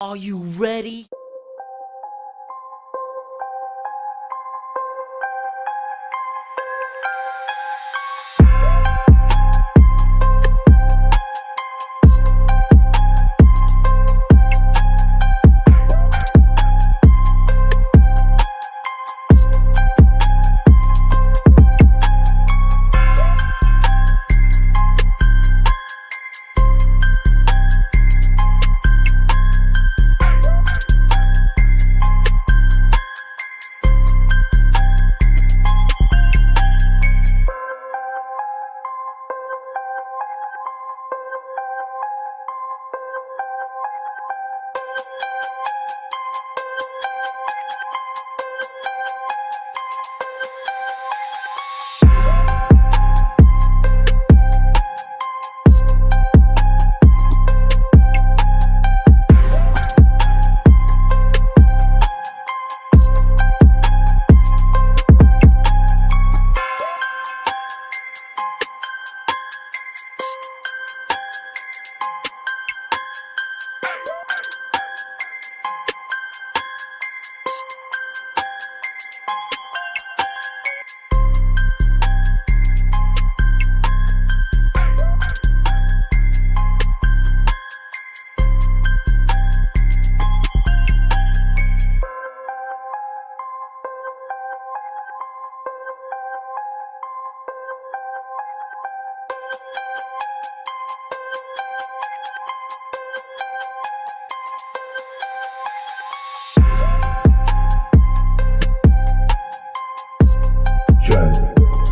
Are you ready?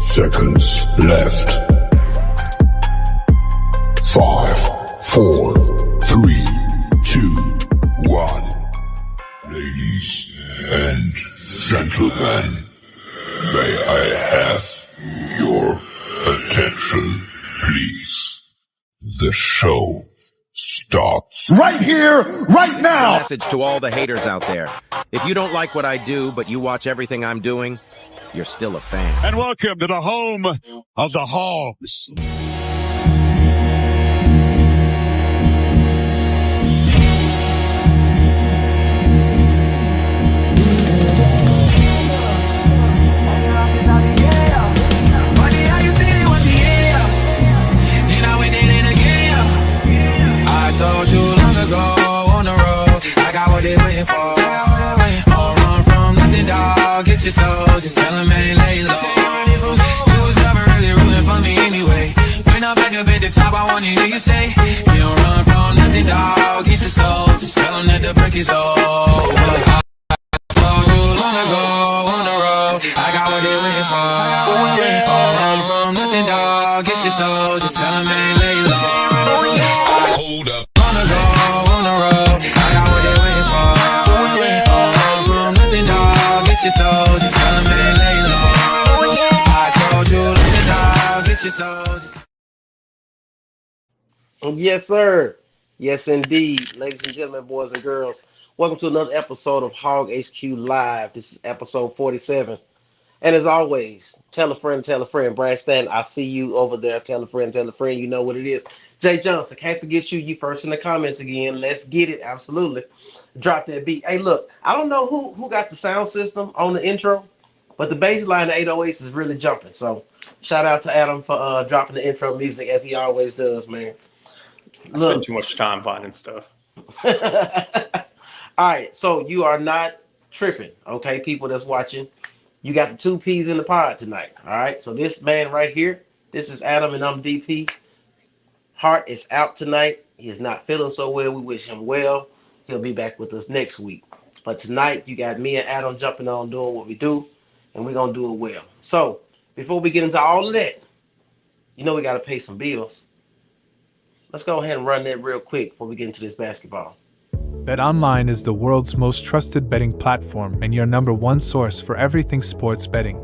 Seconds left. 5, 4, 3, 2, 1. Ladies and gentlemen, may I have your attention, please? The show starts right here, right now. Message to all the haters out there. If you don't like what I do, but you watch everything I'm doing, you're still a fan. And welcome to the home of the Hogs. I told you long ago on the road, I got what they waiting for. Don't run from nothing, dog. Get your soul, just tell them ain't lay low. You was never really rooting for me anyway. When I'm back up at the top, I want to hear you say, you don't run from nothing, dog. Get your soul, just tell them that the break is over. I told you long ago on the road, I got what they waiting for. Don't run from nothing, dog. Get your soul, just tell them ain't lay low. Hold up. On the road, I got what they waiting for. Run from nothing, dog. Get your soul, just tell them ain't lay low. I told you, nothing, dog. Get your soul. Yes, sir. Yes, indeed. Ladies and gentlemen, boys and girls, welcome to another episode of Hog HQ Live. This is episode 47. And as always, tell a friend. Brad Stanton, I see you over there. Tell a friend. You know what it is. Jay Johnson, can't forget you. You first in the comments again. Let's get it. Absolutely. Drop that beat. Hey, look, I don't know who got the sound system on the intro, but the bass line, the 808s is really jumping. So shout out to Adam for dropping the intro music as he always does, man. I spend too much time finding stuff. All right, so you are not tripping, okay, people that's watching. You got the two P's in the pod tonight, all right? So this man right here, this is Adam and I'm DP. Hart is out tonight. He is not feeling so well. We wish him well. He'll be back with us next week. But tonight, you got me and Adam jumping on doing what we do, and we're going to do it well. So before we get into all of that, you know we got to pay some bills. Let's go ahead and run that real quick before we get into this basketball. BetOnline is the world's most trusted betting platform and your number one source for everything sports betting.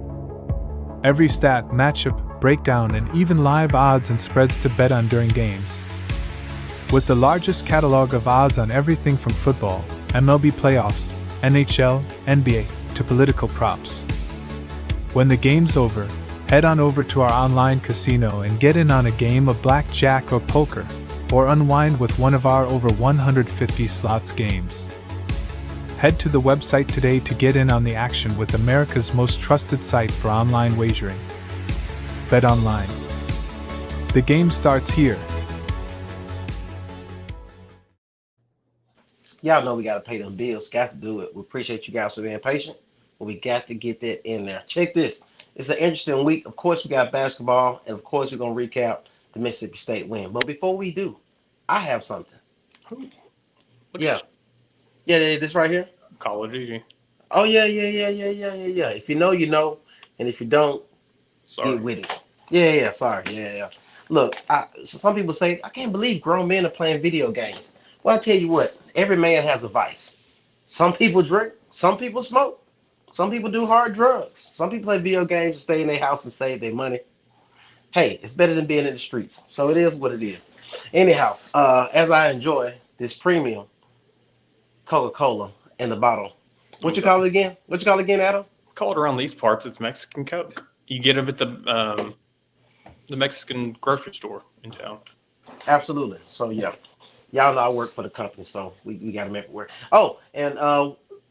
Every stat, matchup, breakdown, and even live odds and spreads to bet on during games. With the largest catalog of odds on everything from football, MLB playoffs, NHL, NBA, to political props. When the game's over, head on over to our online casino and get in on a game of blackjack or poker, or unwind with one of our over 150 slots games. Head to the website today to get in on the action with America's most trusted site for online wagering. Bet Online. The game starts here. Y'all know we got to pay them bills. Got to do it. We appreciate you guys for being patient, but we got to get that in there. Check this. It's an interesting week. Of course, we got basketball, and of course, we're going to recap the Mississippi State win. But before we do, I have something. Yeah. Yeah, this right here. Call of Duty. Oh, yeah. If you know, you know. And if you don't, get with it. Yeah. Sorry. Yeah. Look, so some people say, I can't believe grown men are playing video games. Well, I tell you what, every man has a vice. Some people drink, some people smoke, some people do hard drugs, some people play video games to stay in their house and save their money. Hey, it's better than being in the streets. So it is what it is. Anyhow, as I enjoy this premium Coca-Cola in the bottle. What you call it again? Adam? Call it around these parts, it's Mexican Coke. You get them at the Mexican grocery store in town. Absolutely. So, yeah. Y'all know I work for the company, so we got them everywhere. Oh, and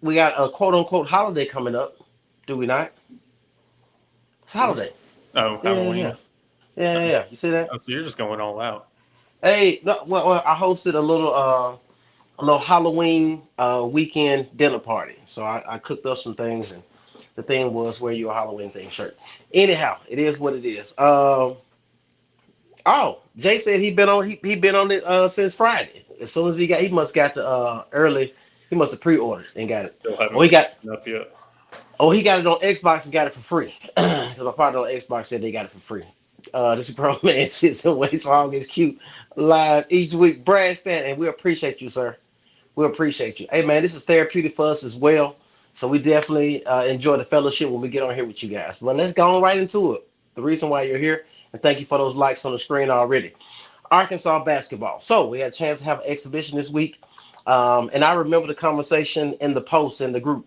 we got a quote-unquote holiday coming up, do we not? It's holiday. Oh, Halloween. Yeah. You see that? Oh, so you're just going all out. Hey, no, well, I hosted a little Halloween weekend dinner party. So I cooked up some things, and the thing was wear your Halloween theme shirt. Anyhow, it is what it is. Oh, Jay said he been on it since Friday. As soon as he must got the early. He must have pre-ordered and got it. Still haven't up yet. Oh, he got it on Xbox and got it for free. Because my partner on Xbox said they got it for free. This grown man sits and waits for all his cute live each week. Brad Stan, and we appreciate you, sir. We appreciate you. Hey man, this is therapeutic for us as well. So we definitely enjoy the fellowship when we get on here with you guys. But let's go on right into it. The reason why you're here. And thank you for those likes on the screen already. Arkansas basketball. So we had a chance to have an exhibition this week. And I remember the conversation in the post in the group.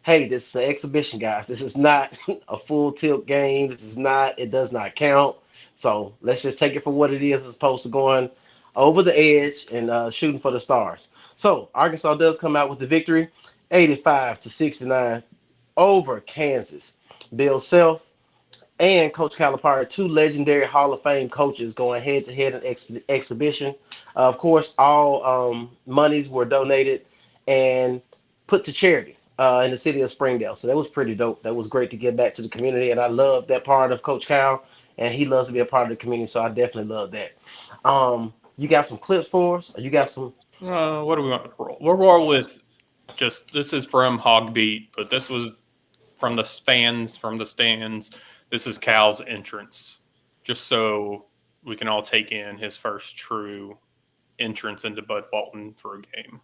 Hey, this is an exhibition, guys. This is not a full tilt game. It does not count. So let's just take it for what it is as opposed to going over the edge and shooting for the stars. So Arkansas does come out with the victory, 85-69 over Kansas. Bill Self and Coach Calipari, two legendary Hall of Fame coaches going head-to-head in exhibition. Of course, all monies were donated and put to charity in the city of Springdale. So that was pretty dope. That was great to give back to the community, and I love that part of Coach Cal, and he loves to be a part of the community, so I definitely love that. You got some clips for us? Or you got some? What do we want to roll? We'll roll with this is from Hog Beat, but this was from the fans, from the stands. This is Cal's entrance, just so we can all take in his first true entrance into Bud Walton for a game.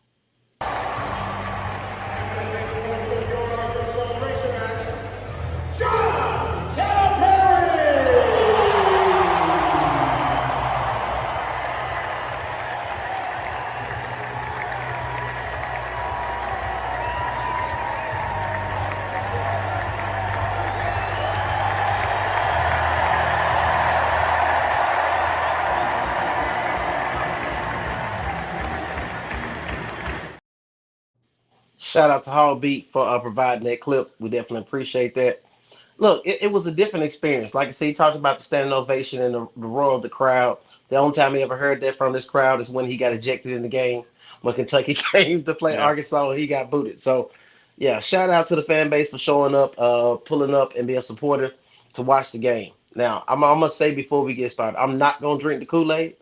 Shout out to Hall Beat for providing that clip. We definitely appreciate that. Look, it was a different experience. Like I said, he talked about the standing ovation and the roar of the crowd. The only time he ever heard that from this crowd is when he got ejected in the game when Kentucky came to play Arkansas and he got booted. So, yeah, shout out to the fan base for showing up, pulling up, and being supportive to watch the game. Now, I'm going to say before we get started, I'm not going to drink the Kool-Aid.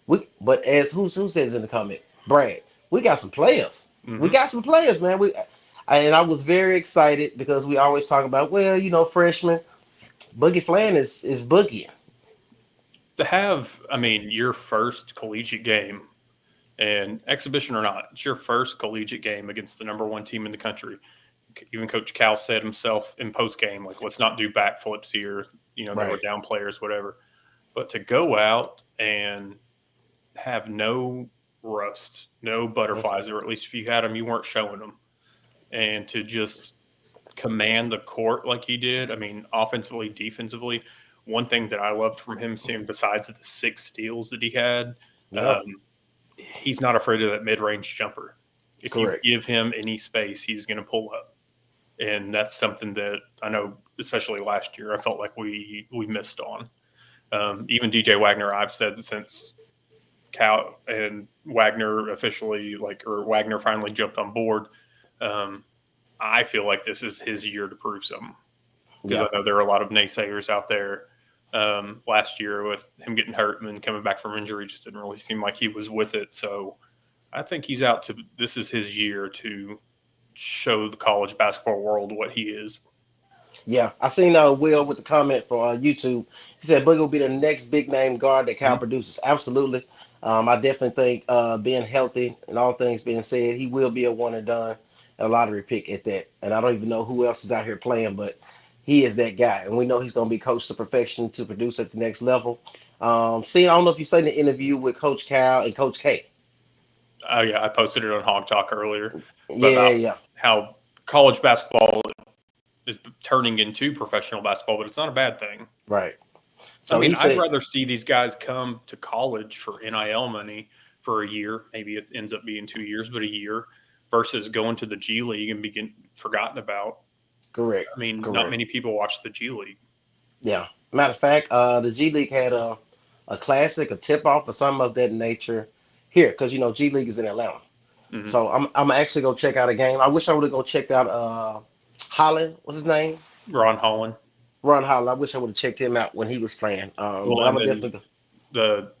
But as who says in the comment, Brad, we got some players. Mm-hmm. We got some players, man. And I was very excited because we always talk about, freshmen. Boogie Flan is Boogie. To have, your first collegiate game, and exhibition or not, it's your first collegiate game against the number one team in the country. Even Coach Cal said himself in post-game, like, let's not do backflips here. They were down players, whatever. But to go out and have no rust, no butterflies, or at least if you had them, you weren't showing them. And to just command the court like he did, offensively, defensively. One thing that I loved from him, seeing besides the 6 steals that he had, Yep. He's not afraid of that mid-range jumper. If Correct. you give him any space, he's going to pull up. And that's something that I know, especially last year, I felt like we missed on. Even DJ Wagner, I've said since Cal and Wagner Wagner finally jumped on board, I feel like this is his year to prove something. Because I know there are a lot of naysayers out there. Last year with him getting hurt and then coming back from injury, just didn't really seem like he was with it. So I think this is his year to show the college basketball world what he is. Yeah, I seen Will with the comment for YouTube. He said Boogie will be the next big name guard that Cal produces. Absolutely. I definitely think being healthy and all things being said, he will be a one and done, a lottery pick at that. And I don't even know who else is out here playing, but he is that guy. And we know he's going to be coached to perfection to produce at the next level. I don't know if you saw the interview with Coach Cal and Coach K. Oh, yeah, I posted it on Hog Talk earlier. Yeah. How college basketball is turning into professional basketball, but it's not a bad thing. Right. So I'd rather see these guys come to college for NIL money for a year. Maybe it ends up being 2 years, but a year versus going to the G League and being forgotten about. Correct. Not many people watch the G League. Yeah. Matter of fact, the G League had a classic, a tip off, or something of that nature here, because G League is in Atlanta. Mm-hmm. So I'm actually go check out a game. I wish I would have go checked out Holland. What's his name? Ron Holland. Ron Holland. I wish I would have checked him out when he was playing. But I'm definitely the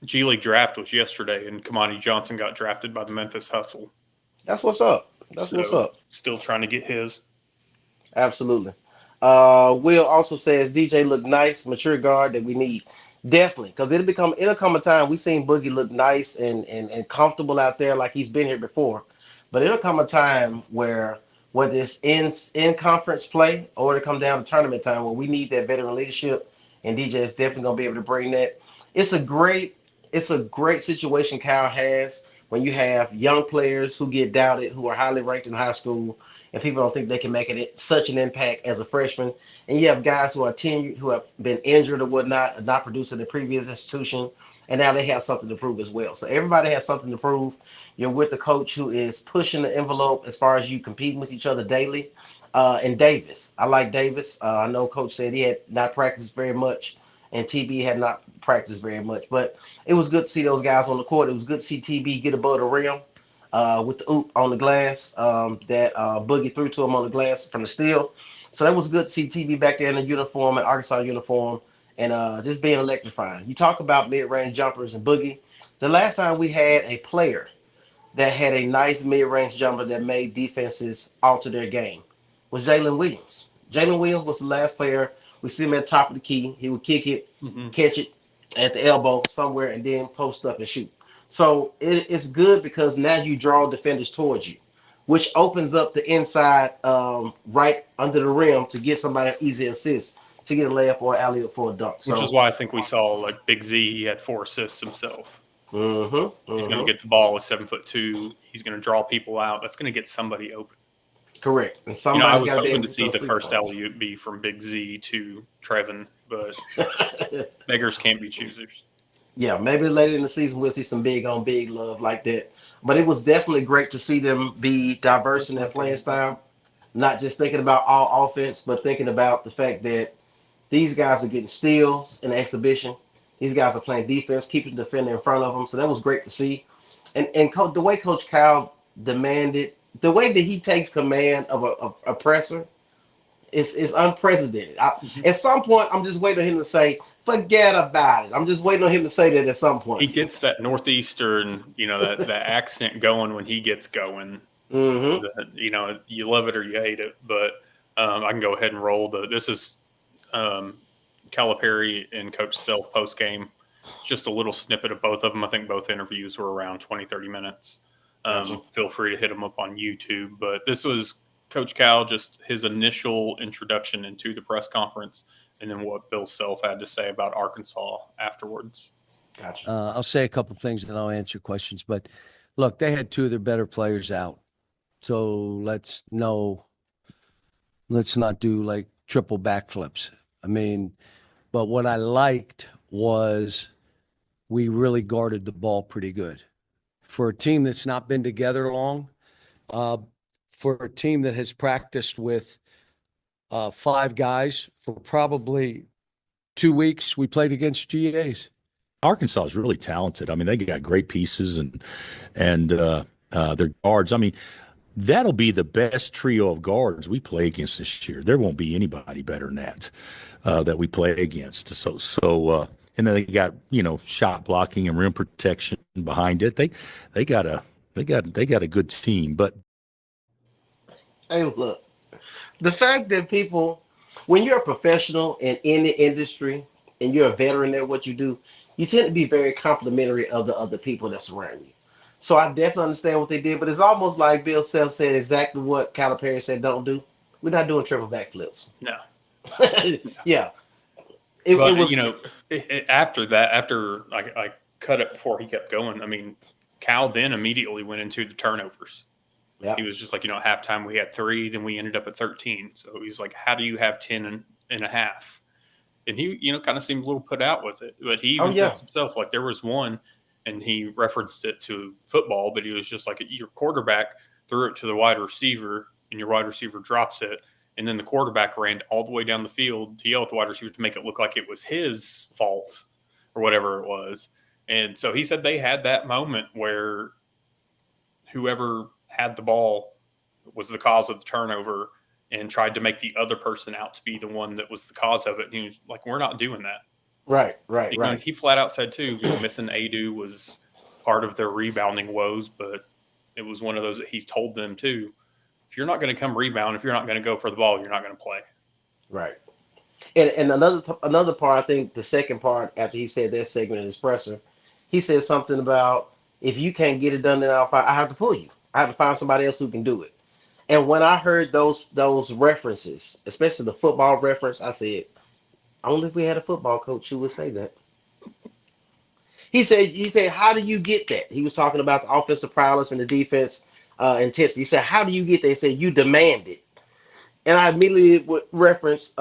G League draft was yesterday, and Kamani Johnson got drafted by the Memphis Hustle. That's what's up. What's up. Still trying to get his. Absolutely. Will also says DJ look nice, mature guard that we need. Definitely, because it'll come a time we seen Boogie look nice and comfortable out there like he's been here before. But it'll come a time where whether it's in conference play or it'll come down to tournament time where we need that veteran leadership, and DJ is definitely gonna be able to bring that. It's a great situation Cal has when you have young players who get doubted, who are highly ranked in high school, and people don't think they can make such an impact as a freshman. And you have guys who are tenured, who have been injured or whatnot, not producing the previous institution, and now they have something to prove as well. So everybody has something to prove. You're with a coach who is pushing the envelope as far as you competing with each other daily. And Davis, I like Davis. I know Coach said he had not practiced very much, and TB had not practiced very much. But it was good to see those guys on the court. It was good to see TB get above the rim with the oop on the glass that Boogie threw to him on the glass from the steal. So that was good to see TB back there in the uniform, an Arkansas uniform, and just being electrifying. You talk about mid-range jumpers and Boogie. The last time we had a player that had a nice mid-range jumper that made defenses alter their game was Jalen Williams. Jalen Williams was the last player. We see him at the top of the key. He would kick it, catch it at the elbow somewhere, and then post up and shoot. So it's good because now you draw defenders towards you, which opens up the inside right under the rim to get somebody an easy assist, to get a layup or alley-oop for a dunk. Which is why I think we saw like Big Z, he had 4 assists himself. He's going to get the ball with 7'2". He's going to draw people out. That's going to get somebody open. Correct. And I was hoping to see the first alley-oop be from Big Z to Trevin, but beggars can't be choosers. Yeah, maybe later in the season we'll see some big on big love like that. But it was definitely great to see them be diverse in their playing style, not just thinking about all offense, but thinking about the fact that these guys are getting steals in the exhibition. These guys are playing defense, keeping the defender in front of them. So that was great to see. And the way Coach Cal demanded, the way that he takes command of a presser is unprecedented. At some point, I'm just waiting on him to say, forget about it. I'm just waiting on him to say that at some point. He gets that Northeastern, that accent going when he gets going. You love it or you hate it. But I can go ahead and roll. This is Calipari and Coach Self post game. Just a little snippet of both of them. I think both interviews were around 20, 30 minutes. Feel free to hit them up on YouTube. But this was Coach Cal, just his initial introduction into the press conference, and then what Bill Self had to say about Arkansas afterwards. Gotcha. I'll say a couple things and I'll answer questions. But look, they had 2 of their better players out. So let's not do like triple backflips. But what I liked was we really guarded the ball pretty good. For a team that's not been together long, for a team that has practiced with 5 guys for probably 2 weeks, we played against GAs. Arkansas is really talented. I mean, they got great pieces and their guards. I mean, that'll be the best trio of guards we play against this year. There won't be anybody better than that we play against. So and then they got shot blocking and rim protection behind it. They got a good team. But Hey, look, the fact that people, when you're a professional and in the industry and you're a veteran at what you do, you tend to be very complimentary of the other people that surround you. So I definitely understand what they did, but it's almost like Bill Self said exactly what Calipari said don't do. We're not doing triple backflips. No. Yeah. But, it was, after that, after I cut it before he kept going, I mean, Cal then immediately went into the turnovers. yeah. He was just like, at halftime we had 3, then we ended up at 13. So he's like, how do you have 10 and a half? And he, kind of seemed a little put out with it. But he even said himself, like, there was one, and he referenced it to football, but he was just like, your quarterback threw it to the wide receiver, and your wide receiver drops it. And then the quarterback ran all the way down the field to yell at the wide receiver to make it look like it was his fault or whatever it was. And so he said they had that moment where whoever had the ball was the cause of the turnover and tried to make the other person out to be the one that was the cause of it. And he was like, we're not doing that. Right. And he flat out said, too, missing Adu was part of their rebounding woes, but it was one of those that he told them, too. If you're not going to come rebound, if you're not going to go for the ball, you're not going to play. Right. And another part, I think the second part after he said that segment in his presser, he said something about, if you can't get it done, then I have to pull you. I have to find somebody else who can do it. And when I heard those references, especially the football reference, I said, only if we had a football coach who would say that. He said, how do you get that? He was talking about the offensive prowess and the defense intensity. He said, how do you get that? He said, you demand it. And I immediately would reference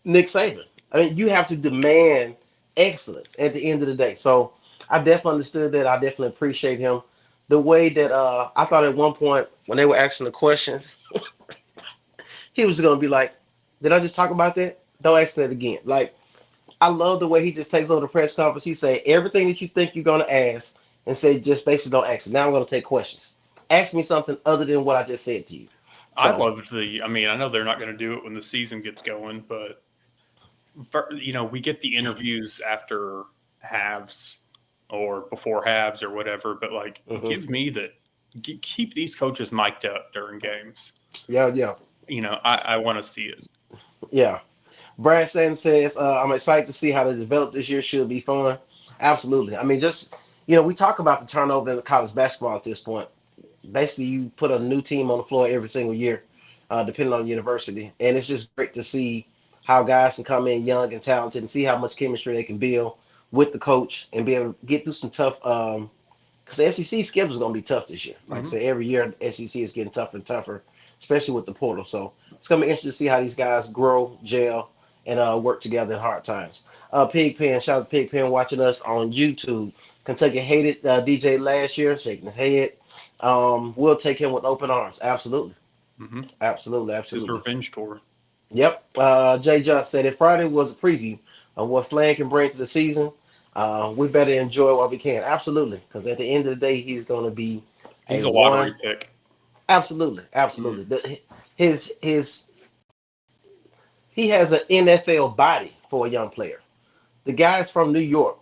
Nick Saban. I mean, you have to demand excellence at the end of the day. So I definitely understood that. I definitely appreciate him. The way that I thought at one point when they were asking the questions, he was going to be like, did I just talk about that? Don't ask me that again. Like, I love the way he just takes over the press conference. He say everything that you think you're going to ask and say just basically don't ask it. Now I'm going to take questions. Ask me something other than what I just said to you. So, I loved I know they're not going to do it when the season gets going, but, we get the interviews after halves or before halves or whatever, but give me keep these coaches mic'd up during games. Yeah. I want to see it. Yeah. Brad Sutton says, I'm excited to see how they develop this year. Should be fun. Absolutely. I mean, just, we talk about the turnover in college basketball at this point. Basically, you put a new team on the floor every single year, depending on the university. And it's just great to see how guys can come in young and talented and see how much chemistry they can build with the coach and be able to get through some tough because the SEC schedule is going to be tough this year. Like I say, every year the SEC is getting tougher and tougher, especially with the portal. So it's going to be interesting to see how these guys grow, gel, and work together in hard times. Pigpen, shout out to Pigpen watching us on YouTube. Kentucky hated DJ last year, shaking his head. We'll take him with open arms. Absolutely. Mm-hmm. Absolutely. It's his revenge tour. Yep. Jay Just said, if Friday was a preview of what Flan can bring to the season, we better enjoy what we can. Absolutely. Because at the end of the day, he's going to be a lottery pick. Absolutely. Absolutely. He has an NFL body for a young player. The guy's from New York.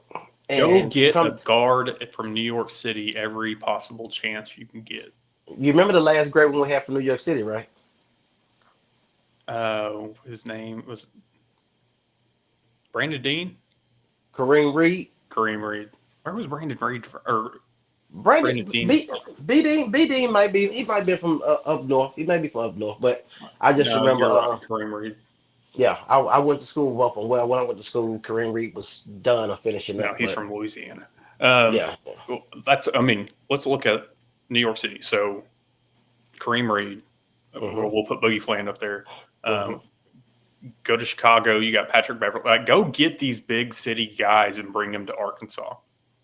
Go get a guard from New York City every possible chance you can get. You remember the last great one we had from New York City, right? His name was Brandon Dean? Kareem Reed. Where was Brandon Reed? Brandon Dean. B Dean might be from up north. He might be from up north, but I just remember Kareem Reed. Yeah, I went to school with him. Well, when I went to school, Kareem Reed was done or finishing up. No, he's from Louisiana. Yeah. Let's look at New York City. So Kareem Reed, we'll put Boogie Fland up there. Go to Chicago. You got Patrick Beverly. Go get these big city guys and bring them to Arkansas.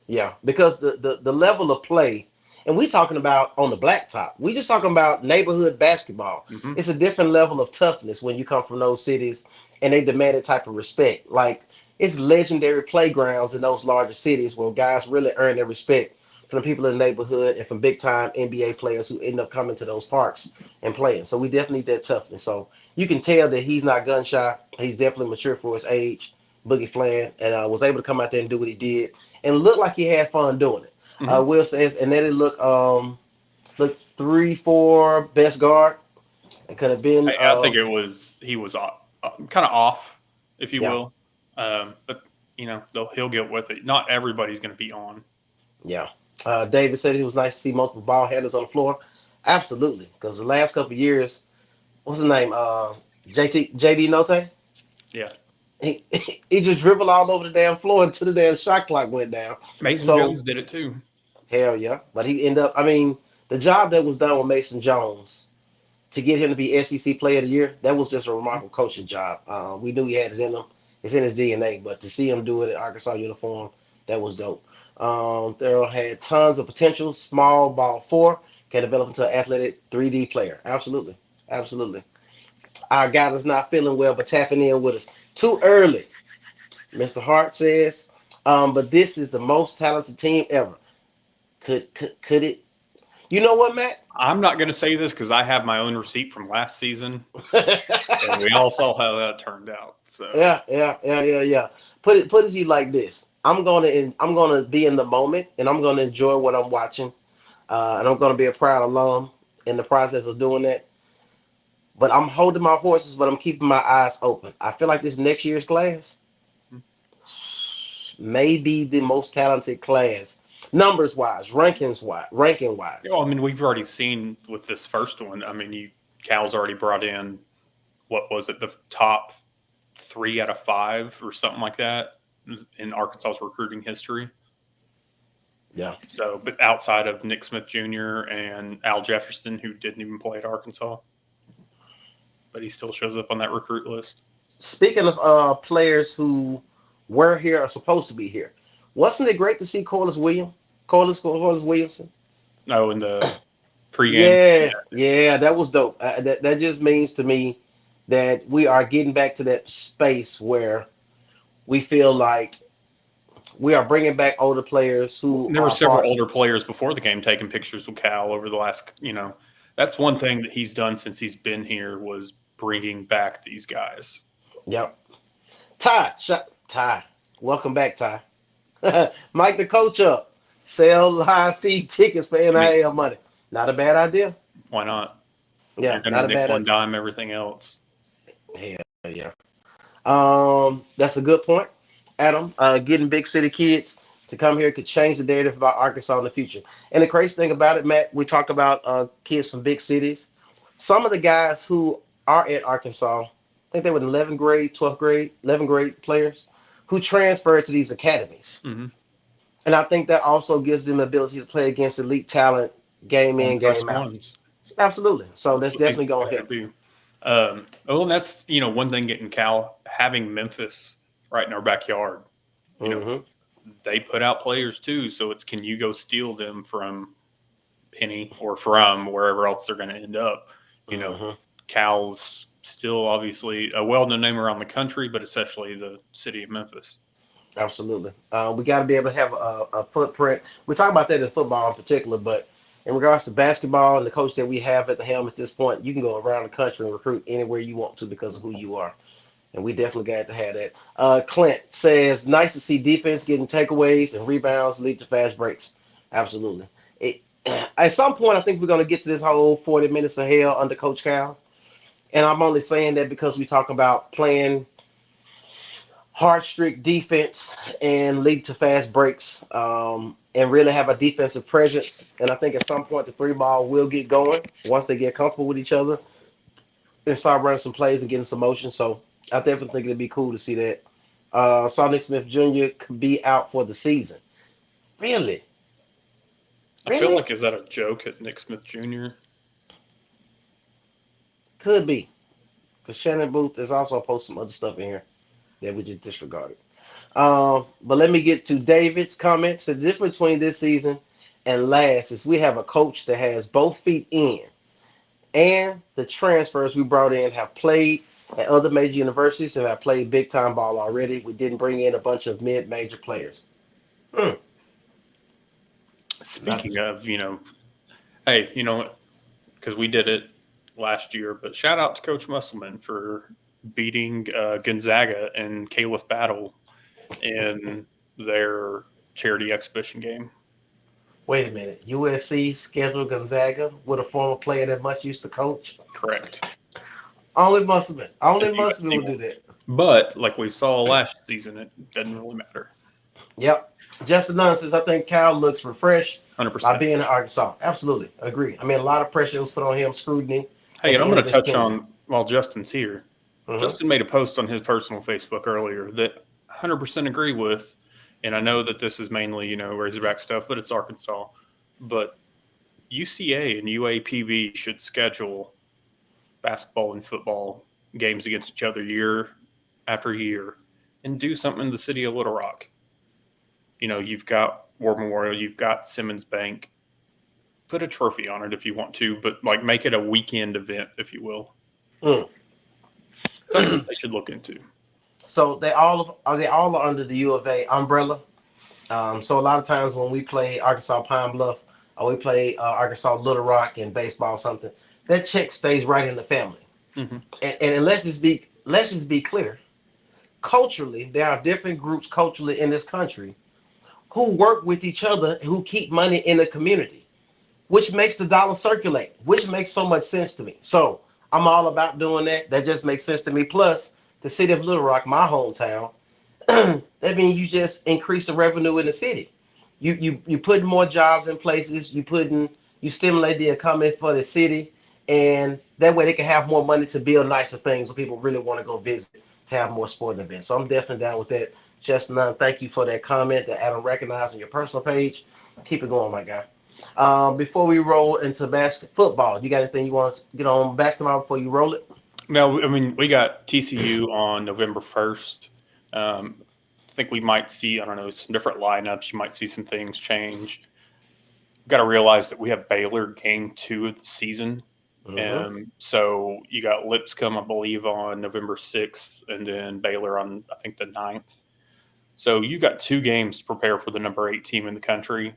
Yeah, because the level of play, and we talking about on the blacktop. We just talking about neighborhood basketball. Hmm. It's a different level of toughness when you come from those cities and they demand a type of respect. Like it's legendary playgrounds in those larger cities where guys really earn their respect from the people in the neighborhood and from big time NBA players who end up coming to those parks and playing. So we definitely need that toughness. So you can tell that he's not gun shy. He's definitely mature for his age, Boogie Flan, and was able to come out there and do what he did and looked like he had fun doing it. Hmm. Will says, and then it look 3-4 best guard. It could have been I think he was kind of off, if you yeah, will. But he'll get with it. Not everybody's going to be on. yeah. David said it was nice to see multiple ball handlers on the floor. Absolutely, because the last couple of years, what's his name? JD Note. Yeah. He he just dribbled all over the damn floor until the damn shot clock went down. Mason So Jones did it too. hell yeah, but he ended up. I mean, the job that was done with Mason Jones to get him to be SEC Player of the Year, that was just a remarkable coaching job. We knew he had it in him; it's in his DNA. But to see him do it in Arkansas uniform, that was dope. Darrell had tons of potential. Small ball four can develop into an athletic 3D player. Absolutely, absolutely. Our guy is not feeling well, but tapping in with us too early. Mr. Hart says, but this is the most talented team ever. Could it? You know what, Matt? I'm not going to say this because I have my own receipt from last season, and we all saw how that turned out. So Yeah. Put it to you like this. I'm gonna be in the moment, and I'm gonna enjoy what I'm watching, and I'm gonna be a proud alum in the process of doing that. But I'm holding my horses, but I'm keeping my eyes open. I feel like this next year's class may be the most talented class, numbers wise, ranking Yeah, well, wise. I mean, we've already seen with this first one. I mean, Cal's already brought in what was it, the top 3 out of 5 or something like that in Arkansas's recruiting history. Yeah, So, but outside of Nick Smith Jr. and Al Jefferson, who didn't even play at Arkansas, but he still shows up on that recruit list. speaking of players who were here or supposed to be here, wasn't it great to see Corliss Williamson? Oh, in the pregame, Yeah, yeah, yeah, that was dope. That just means to me that we are getting back to that space where we feel like we are bringing back older players who there were are several parts. older players before the game taking pictures with Cal over the last. That's one thing that he's done since he's been here was bringing back these guys. Yep. Ty, welcome back, Ty. Mike the coach up. Sell live feed tickets for I mean, NIL money. Not a bad idea. why not? You're Yeah, going to not a bad nickel and idea. dime everything else. Hell yeah. That's a good point, Adam. Getting big city kids to come here could change the narrative about Arkansas in the future. And the crazy thing about it, Matt, we talk about kids from big cities. Some of the guys who are at Arkansas, I think they were in 11th grade, 12th grade, 11th grade players who transferred to these academies. Mm-hmm. And I think that also gives them the ability to play against elite talent game On in, first game out. ones. Absolutely. So That's that's what these definitely going guys to help. do. Well, and that's one thing getting Cal having Memphis right in our backyard. You know, Hmm. they put out players too, so it's can you go steal them from Penny or from wherever else they're going to end up? Hmm. Cal's still obviously a well-known name around the country, but especially the city of Memphis. Absolutely. We got to be able to have a footprint. We talk about that in football in particular, but in regards to basketball and the coach that we have at the helm at this point, you can go around the country and recruit anywhere you want to because of who you are. And we definitely got to have that. Clint says, nice to see defense getting takeaways and rebounds lead to fast breaks. Absolutely. It, at some point, I think we're going to get to this whole 40 minutes of hell under Coach Cal. And I'm only saying that because we talk about playing hard streak defense and lead to fast breaks and really have a defensive presence. And I think at some point the three ball will get going once they get comfortable with each other and start running some plays and getting some motion. So I definitely think it'd be cool to see that. Saw Nick Smith Jr. could be out for the season. Really? I feel Really? like is that a joke at Nick Smith Jr.? Could be. Because Shannon Booth has also posted some other stuff in here that we just disregarded. But let me get to David's comments. The difference between this season and last is we have a coach that has both feet in, and the transfers we brought in have played at other major universities and have played big time ball already. We didn't bring in a bunch of mid-major players. Speaking of, hey, because we did it last year, but shout out to Coach Musselman for beating Gonzaga and Caliph Battle in their charity exhibition game. Wait a minute. USC scheduled Gonzaga with a former player that much used to coach? Correct. Only Musselman. Only And Musselman USC would do that. But like we saw last season, it doesn't really matter. Yep. Justin Dunn says, I think Cal looks refreshed 100%. by being in Arkansas. Absolutely. Agree. I mean, a lot of pressure was put on him, scrutiny. Hey, and I'm going to touch tenure. on, while Justin's here, Justin made a post on his personal Facebook earlier that I 100% agree with. And I know that this is mainly, Razorback stuff, but it's Arkansas. But UCA and UAPB should schedule basketball and football games against each other year after year and do something in the city of Little Rock. You've got War Memorial, you've got Simmons Bank. Put a trophy on it if you want to, but make it a weekend event, if you will. Something they should look into. So they all are under the U of A umbrella. So a lot of times when we play Arkansas Pine Bluff or we play Arkansas Little Rock in baseball or something, that check stays right in the family. And let's just be clear. Culturally, there are different groups culturally in this country who work with each other, who keep money in the community, which makes the dollar circulate, which makes so much sense to me. So I'm all about doing that. That just makes sense to me. Plus, the city of Little Rock, my hometown, that means you just increase the revenue in the city. You put more jobs in places. You stimulate the economy for the city, and that way they can have more money to build nicer things so people really want to go visit to have more sporting events. So I'm definitely down with that. Justin, thank you for that comment that Adam recognized on your personal page. Keep it going, my guy. Before we roll into football, you got anything you want to get on basketball before you roll it? No, I mean, we got TCU on November 1st. I think we might see, some different lineups. You might see some things change. Got to realize that we have Baylor game 2 of the season. So you got Lipscomb, I believe, on November 6th, and then Baylor on, I think, the 9th. So you got 2 games to prepare for the number 8 team in the country.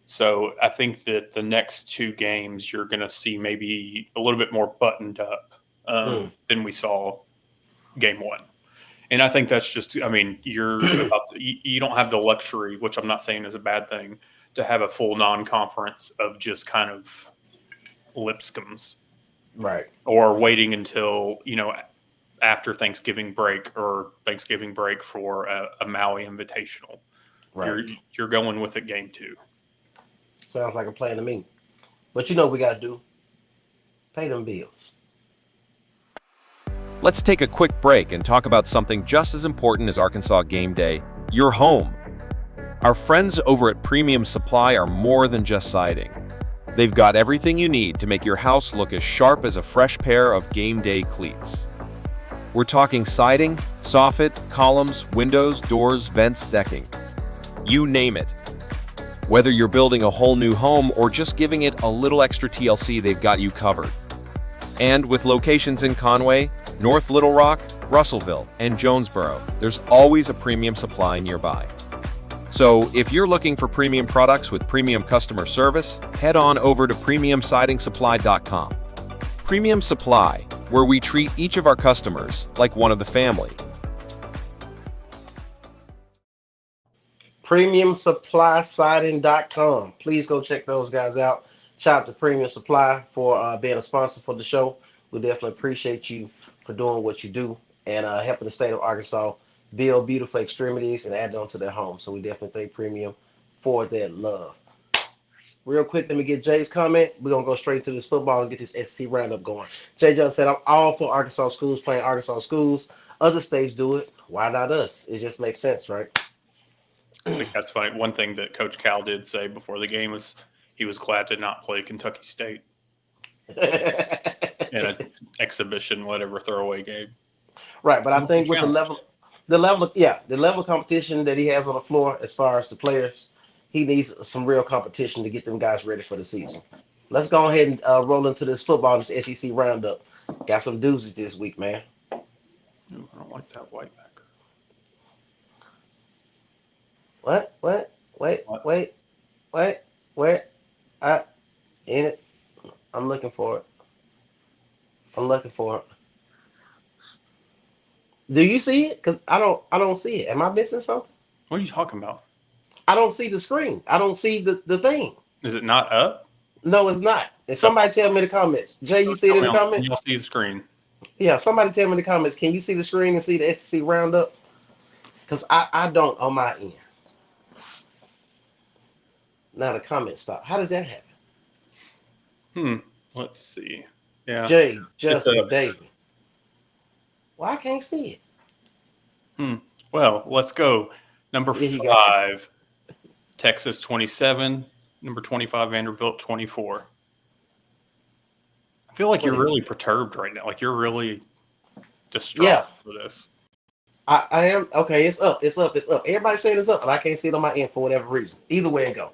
So I think that the next 2 games you're going to see maybe a little bit more buttoned up than we saw game 1. And I think that's just, you don't have the luxury, which I'm not saying is a bad thing, to have a full non-conference of just kind of Lipscombs. Right. Or waiting until, after Thanksgiving break or Thanksgiving break for a Maui Invitational. Right. You're going with it game 2. Sounds like a plan to me. But what we got to do? Pay them bills. Let's take a quick break and talk about something just as important as Arkansas game day, your home. Our friends over at Premium Supply are more than just siding. They've got everything you need to make your house look as sharp as a fresh pair of game day cleats. We're talking siding, soffit, columns, windows, doors, vents, decking. You name it. Whether you're building a whole new home or just giving it a little extra TLC, they've got you covered. And with locations in Conway, North Little Rock, Russellville, and Jonesboro, there's always a Premium Supply nearby. So if you're looking for premium products with premium customer service, head on over to premiumsidingsupply.com. Premium Supply, where we treat each of our customers like one of the family. PremiumSupplySiding.com. Please go check those guys out. Shout out to Premium Supply for being a sponsor for the show. We definitely appreciate you for doing what you do and helping the state of Arkansas build beautiful extremities and add it onto their home. So we definitely thank Premium for that love. Real quick, let me get Jay's comment. We're going to go straight to this football and get this SEC roundup going. Jay John said, I'm all for Arkansas schools playing Arkansas schools. Other states do it. Why not us? It just makes sense, right? I think that's funny. One thing that Coach Cal did say before the game was he was glad to not play Kentucky State in an exhibition, whatever, throwaway game. Right, but I think with the level the level of competition that he has on the floor as far as the players, he needs some real competition to get them guys ready for the season. Let's go ahead and roll into this football, this SEC roundup. Got some doozies this week, man. Ooh, I don't like that white backer. What? Wait. What? Where? In it. I'm looking for it. Do you see it? Because I don't see it. Am I missing something? What are you talking about? I don't see the screen. I don't see the thing. Is it not up? No, it's not. And somebody tell me in the comments. Jay, you see it in the Can comments? you see the screen? Yeah, somebody tell me in the comments. Can you see the screen and see the SEC roundup? Because I don't on my end. Now the comments stop. How does that happen? Let's see. Yeah. Jay, Justin, up. David. Well, I can't see it. Well, let's go. Number Here you 5, Texas 27. Number 25, Vanderbilt 24. I feel like you're really perturbed right now. Like you're really distraught for this. I am. Okay, it's up. Everybody's saying it's up, and I can't see it on my end for whatever reason. Either way it go.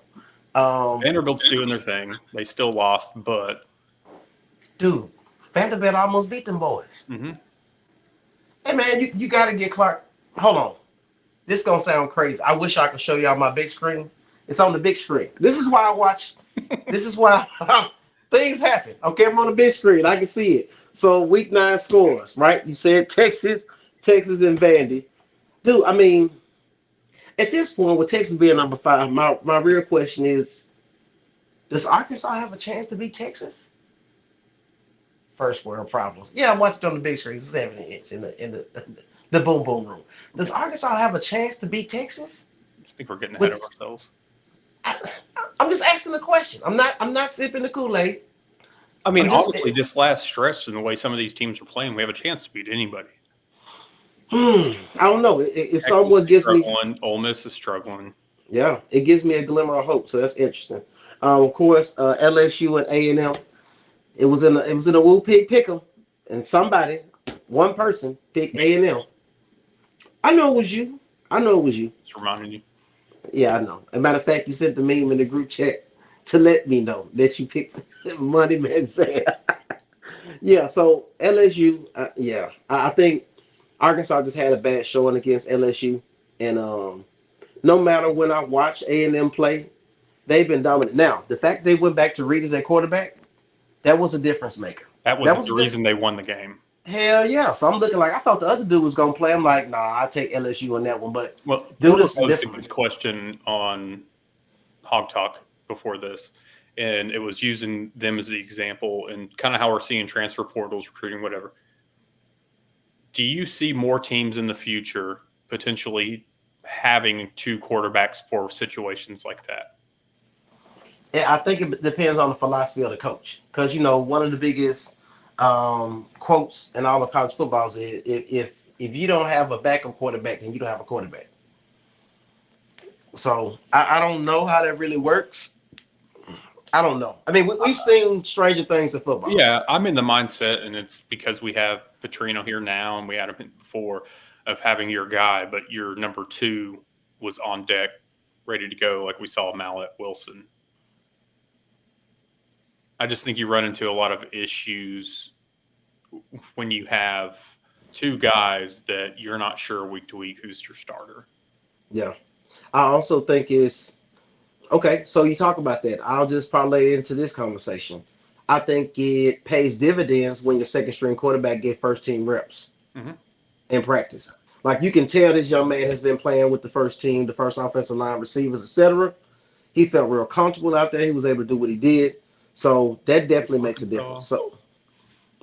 Vanderbilt's doing their thing. They still lost, but Dude, Vanderbilt almost beat them boys. Mm-hmm. Hey, man, you got to get Clark. Hold on. This is going to sound crazy. I wish I could show y'all my big screen. It's on the big screen. This is why I watch. This is why things happen. Okay, I'm on the big screen. I can see it. So week 9 scores, right? You said Texas, and Vandy. Dude, I mean, at this point, with Texas being number 5, my real question is, does Arkansas have a chance to beat Texas? First world problems. Yeah, I watched it on the big screen, 70-inch in the boom boom room. Does Arkansas have a chance to beat Texas? I think we're getting ahead of ourselves. I'm just asking the question. I'm not sipping the Kool-Aid. I mean, honestly, this last stretch and the way some of these teams are playing, we have a chance to beat anybody. I don't know. It somewhat gives me. Ole Miss is struggling. Yeah, it gives me a glimmer of hope. So that's interesting. Of course, LSU and A&M. It was in a Woo Pig Pick'em, and one person picked A&M. I know it was you. It's reminding you. Yeah, I know. As a matter of fact, you sent the meme in the group chat to let me know that you picked Money Man Sam. Yeah, so LSU, I think Arkansas just had a bad showing against LSU. And no matter when I watch A&M play, they've been dominant. Now, the fact they went back to Reed as their quarterback, that was a difference maker. That was the reason they won the game. Hell yeah. So I'm looking like, I thought the other dude was going to play. I'm like, nah, I'll take LSU on that one. But dude, I posted a good question on Hog Talk before this, and it was using them as the example and kind of how we're seeing transfer portals, recruiting, whatever. Do you see more teams in the future potentially having 2 quarterbacks for situations like that? Yeah, I think it depends on the philosophy of the coach. Because, one of the biggest quotes in all of college football is if you don't have a backup quarterback, then you don't have a quarterback. So I don't know how that really works. I don't know. I mean, we've seen stranger things in football. Yeah, I'm in the mindset, and it's because we have Petrino here now, and we had him before, of having your guy, but your number 2 was on deck, ready to go, like we saw Mallet Wilson. I just think you run into a lot of issues when you have 2 guys that you're not sure week to week who's your starter. Yeah. I also think it's okay. So you talk about that. I'll just parlay into this conversation. I think it pays dividends when your second string quarterback get first team reps in practice. Like you can tell this young man has been playing with the first team, the first offensive line, receivers, etc. He felt real comfortable out there. He was able to do what he did. So that definitely makes a difference. So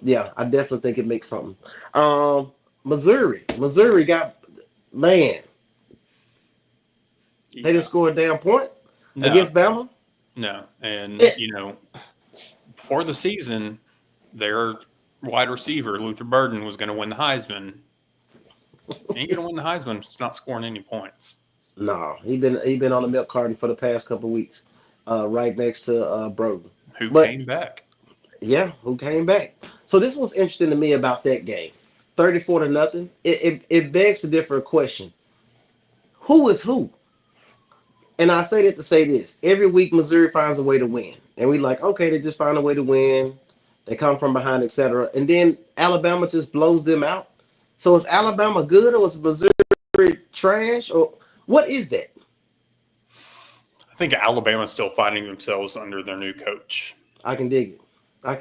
yeah, I definitely think it makes something. Missouri got, man. They didn't score a damn point against Bama? No. And, before the season, their wide receiver, Luther Burden, was going to win the Heisman. He ain't going to win the Heisman. It's not scoring any points. No, he been on the milk carton for the past couple of weeks, right next to Broden. Who came back. Yeah, who came back. So this was interesting to me about that game. 34-0. It begs a different question. Who is who? And I say that to say this. Every week Missouri finds a way to win. And we like, okay, they just find a way to win. They come from behind, etc. And then Alabama just blows them out. So is Alabama good or is Missouri trash? Or what is that? I think Alabama's still finding themselves under their new coach. I can dig it. I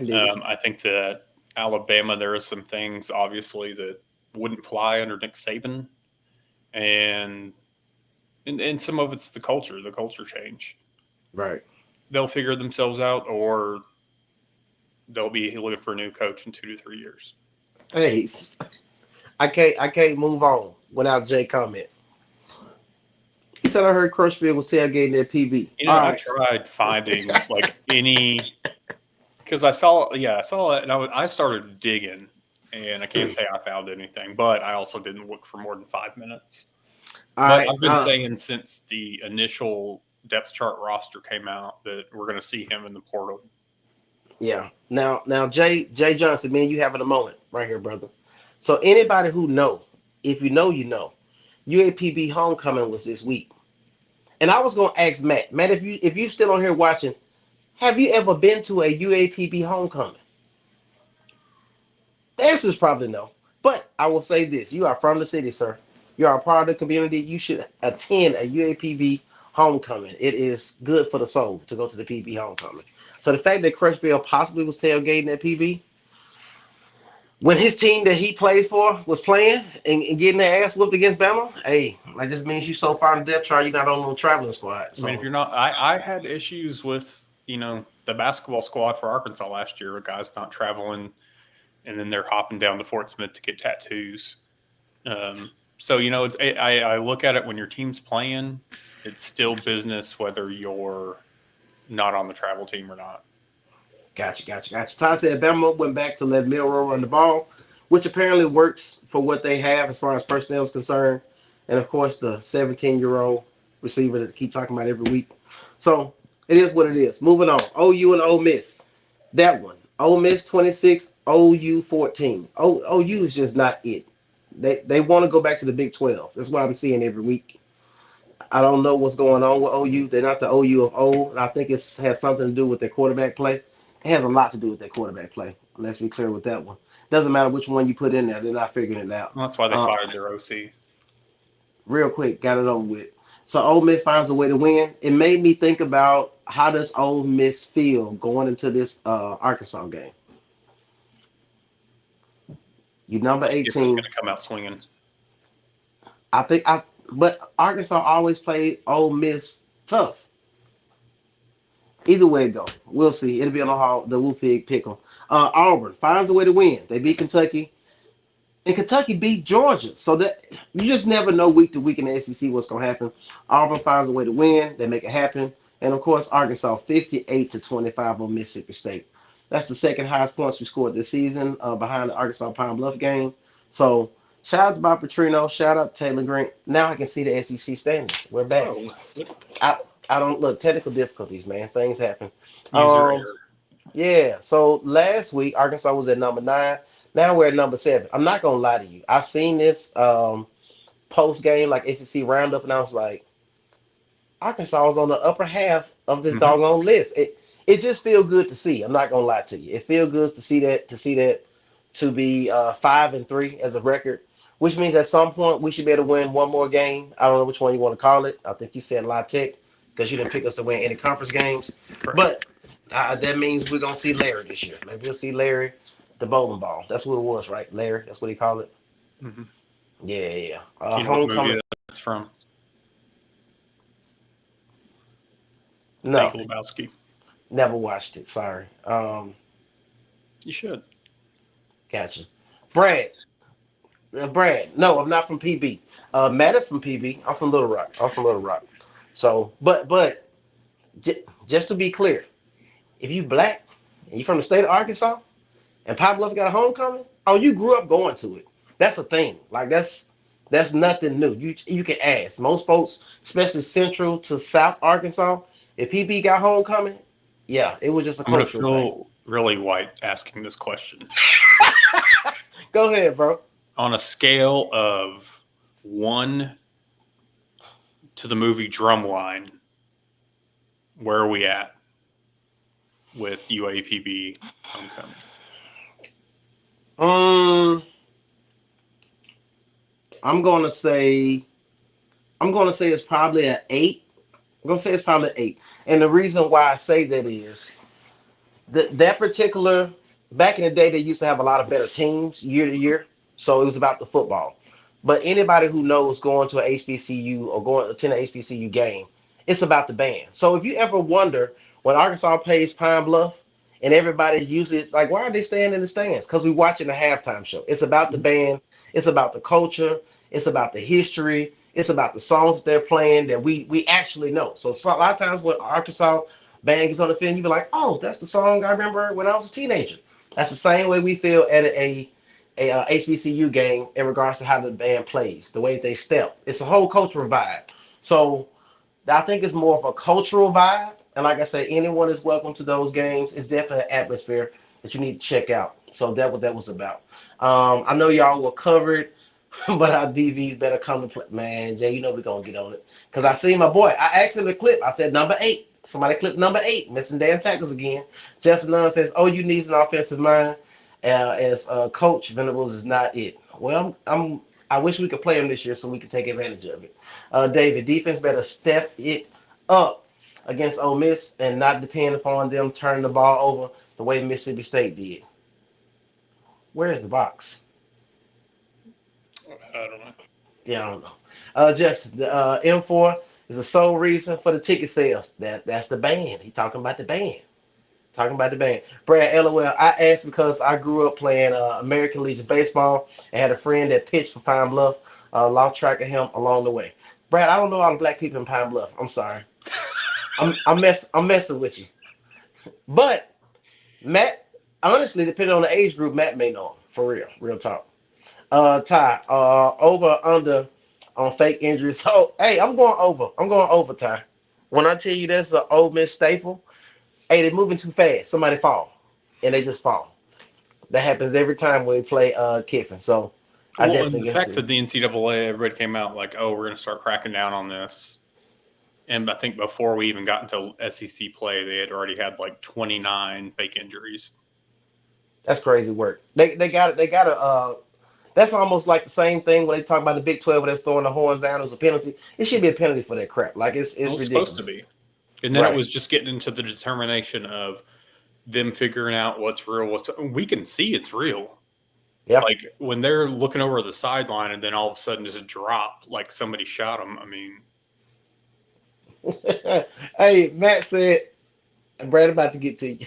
think that Alabama, there are some things obviously that wouldn't fly under Nick Saban, and some of it's the culture change. Right. They'll figure themselves out, or they'll be looking for a new coach in 2 to 3 years. Hey, I can't move on without Jay comment. He said I heard Crushfield was tailgating at PB. I tried finding like any. Because I saw it, and I started digging, and I can't say I found anything, but I also didn't look for more than 5 minutes. I've been saying since the initial depth chart roster came out that we're going to see him in the portal. Yeah. Now, Jay Johnson, man, you having a moment right here, brother. So anybody who know, if you know, you know, UAPB homecoming was this week, and I was going to ask Matt, if you still on here watching. Have you ever been to a UAPB homecoming? The answer is probably no. But I will say this. You are from the city, sir. You are a part of the community. You should attend a UAPB homecoming. It is good for the soul to go to the PB homecoming. So the fact that Crushville possibly was tailgating at PB, when his team that he played for was playing and getting their ass whooped against Bama, hey, that just means you so far in the depth chart, you're not on no traveling squad. So. I mean, if you're not, I had issues with, the basketball squad for Arkansas last year, guys not traveling, and then they're hopping down to Fort Smith to get tattoos. So, I look at it when your team's playing, it's still business whether you're not on the travel team or not. Gotcha. Todd said Bama went back to let Milroe run the ball, which apparently works for what they have as far as personnel is concerned. And, of course, the 17-year-old receiver that keep talking about every week. So, it is what it is. Moving on. OU and Ole Miss. That one. Ole Miss 26, OU 14. OU is just not it. They want to go back to the Big 12. That's what I'm seeing every week. I don't know what's going on with OU. They're not the OU of old. And I think it has something to do with their quarterback play. It has a lot to do with their quarterback play. Let's be clear with that one. Doesn't matter which one you put in there. They're not figuring it out. Well, that's why they fired their OC. Real quick. Got it over with. So Ole Miss finds a way to win. It made me think about how does Ole Miss feel going into this Arkansas game. You number 18. Going to come out swinging. But Arkansas always played Ole Miss tough. Either way it go, we'll see. It'll be on the Woo Pig pickle. Auburn finds a way to win. They beat Kentucky. And Kentucky beat Georgia. So that you just never know week to week in the SEC what's going to happen. Auburn finds a way to win. They make it happen. And, of course, Arkansas 58-25 on Mississippi State. That's the second highest points we scored this season behind the Arkansas Pine Bluff game. So, shout out to Bob Petrino. Shout out to Taylor Green. Now I can see the SEC standings. We're back. I don't look, technical difficulties, man. Things happen. Yeah. So, last week, Arkansas was at number 9. Now we're at number 7. I'm not going to lie to you. I seen this post-game, like SEC roundup, and I was like, Arkansas is on the upper half of this doggone list. It just feels good to see. I'm not going to lie to you. It feels good to see that, to be 5-3 as a record, which means at some point we should be able to win one more game. I don't know which one you want to call it. I think you said La Tech because you didn't pick us to win any conference games. Correct. But that means we're going to see Larry this year. Maybe we'll see Larry. The bowling ball. That's what it was, right? Larry. That's what he called it. Mm-hmm. Yeah. You know what movie that's from? No. Big Lebowski. Never watched it. Sorry. You should. Gotcha. Brad. No, I'm not from PB. Matt is from PB. I'm from Little Rock. So, but just to be clear, if you black and you from the state of Arkansas, and Pine Bluff got a homecoming, you grew up going to it. That's a thing. Like that's nothing new. You can ask. Most folks, especially central to South Arkansas, if PB got homecoming, yeah, it was just a cultural thing. I'm going to feel really white asking this question. Go ahead, bro. on a scale of 1 to the movie Drumline, where are we at with UAPB homecomings? I'm gonna say it's probably an 8. I'm gonna say it's probably an 8. And the reason why I say that is that particular back in the day they used to have a lot of better teams year to year. So it was about the football. But anybody who knows going to an HBCU or going to attend an HBCU game, it's about the band. So if you ever wonder when Arkansas plays Pine Bluff and everybody uses like why are they staying in the stands? Because we're watching the halftime show. It's about the band, it's about the culture, it's about the history, it's about the songs they're playing that we actually know. So a lot of times when Arkansas band gets on the field, you be like, oh, that's the song I remember when I was a teenager. That's the same way we feel at a HBCU game in regards to how the band plays, the way they step. It's a whole cultural vibe. So I think it's more of a cultural vibe. And like I said, anyone is welcome to those games. It's definitely an atmosphere that you need to check out. So that's what that was about. I know y'all were covered, but our DVs better come to play. Man, Jay, you know we're going to get on it. Because I see my boy. I asked him to clip. I said number 8. Somebody clipped number 8. Missing damn tackles again. Justin Nunn says, oh, you need an offensive mind. As Coach Venables is not it. Well, I wish we could play him this year so we could take advantage of it. David, defense better step it up against Ole Miss and not depend upon them turning the ball over the way Mississippi State did. Where is the box? I don't know. Yeah, I don't know. Just the M4 is the sole reason for the ticket sales. That's the band. He talking about the band. Talking about the band. Brad, LOL, I asked because I grew up playing American Legion baseball and had a friend that pitched for Pine Bluff. Lost track of him along the way. Brad, I don't know all the black people in Pine Bluff. I'm sorry. I'm messing with you. But Matt, honestly, depending on the age group, Matt may know him. For real talk. Ty, over under on fake injuries. So hey, I'm going over, Ty. When I tell you that's an Ole Miss staple. Hey, they're moving too fast. Somebody fall, and they just fall. That happens every time we play Kiffin. So I definitely the fact that the NCAA, everybody came out like, oh, we're going to start cracking down on this. And I think before we even got into SEC play, they had already had like 29 fake injuries. That's crazy work. They got to. That's almost like the same thing when they talk about the Big 12 when they're throwing the horns down as a penalty. It should be a penalty for that crap. Like it's ridiculous. Supposed to be. And then it was just getting into the determination of them figuring out what's real. We can see it's real. Yeah. Like when they're looking over the sideline and then all of a sudden just drop like somebody shot them. I mean. Hey, Matt said, and Brad about to get to you.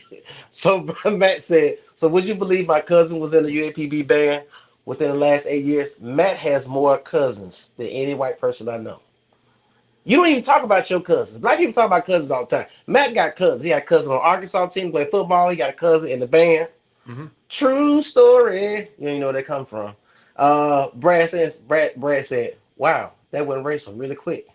So Matt said, so would you believe my cousin was in the UAPB band within the last 8 years? Matt has more cousins than any white person I know. You don't even talk about your cousins. Black people talk about cousins all the time. Matt got cousins. He got a cousin on Arkansas team, play football. He got a cousin in the band. Mm-hmm. True story. You know where they come from. Brad said, wow, that went racial really quick.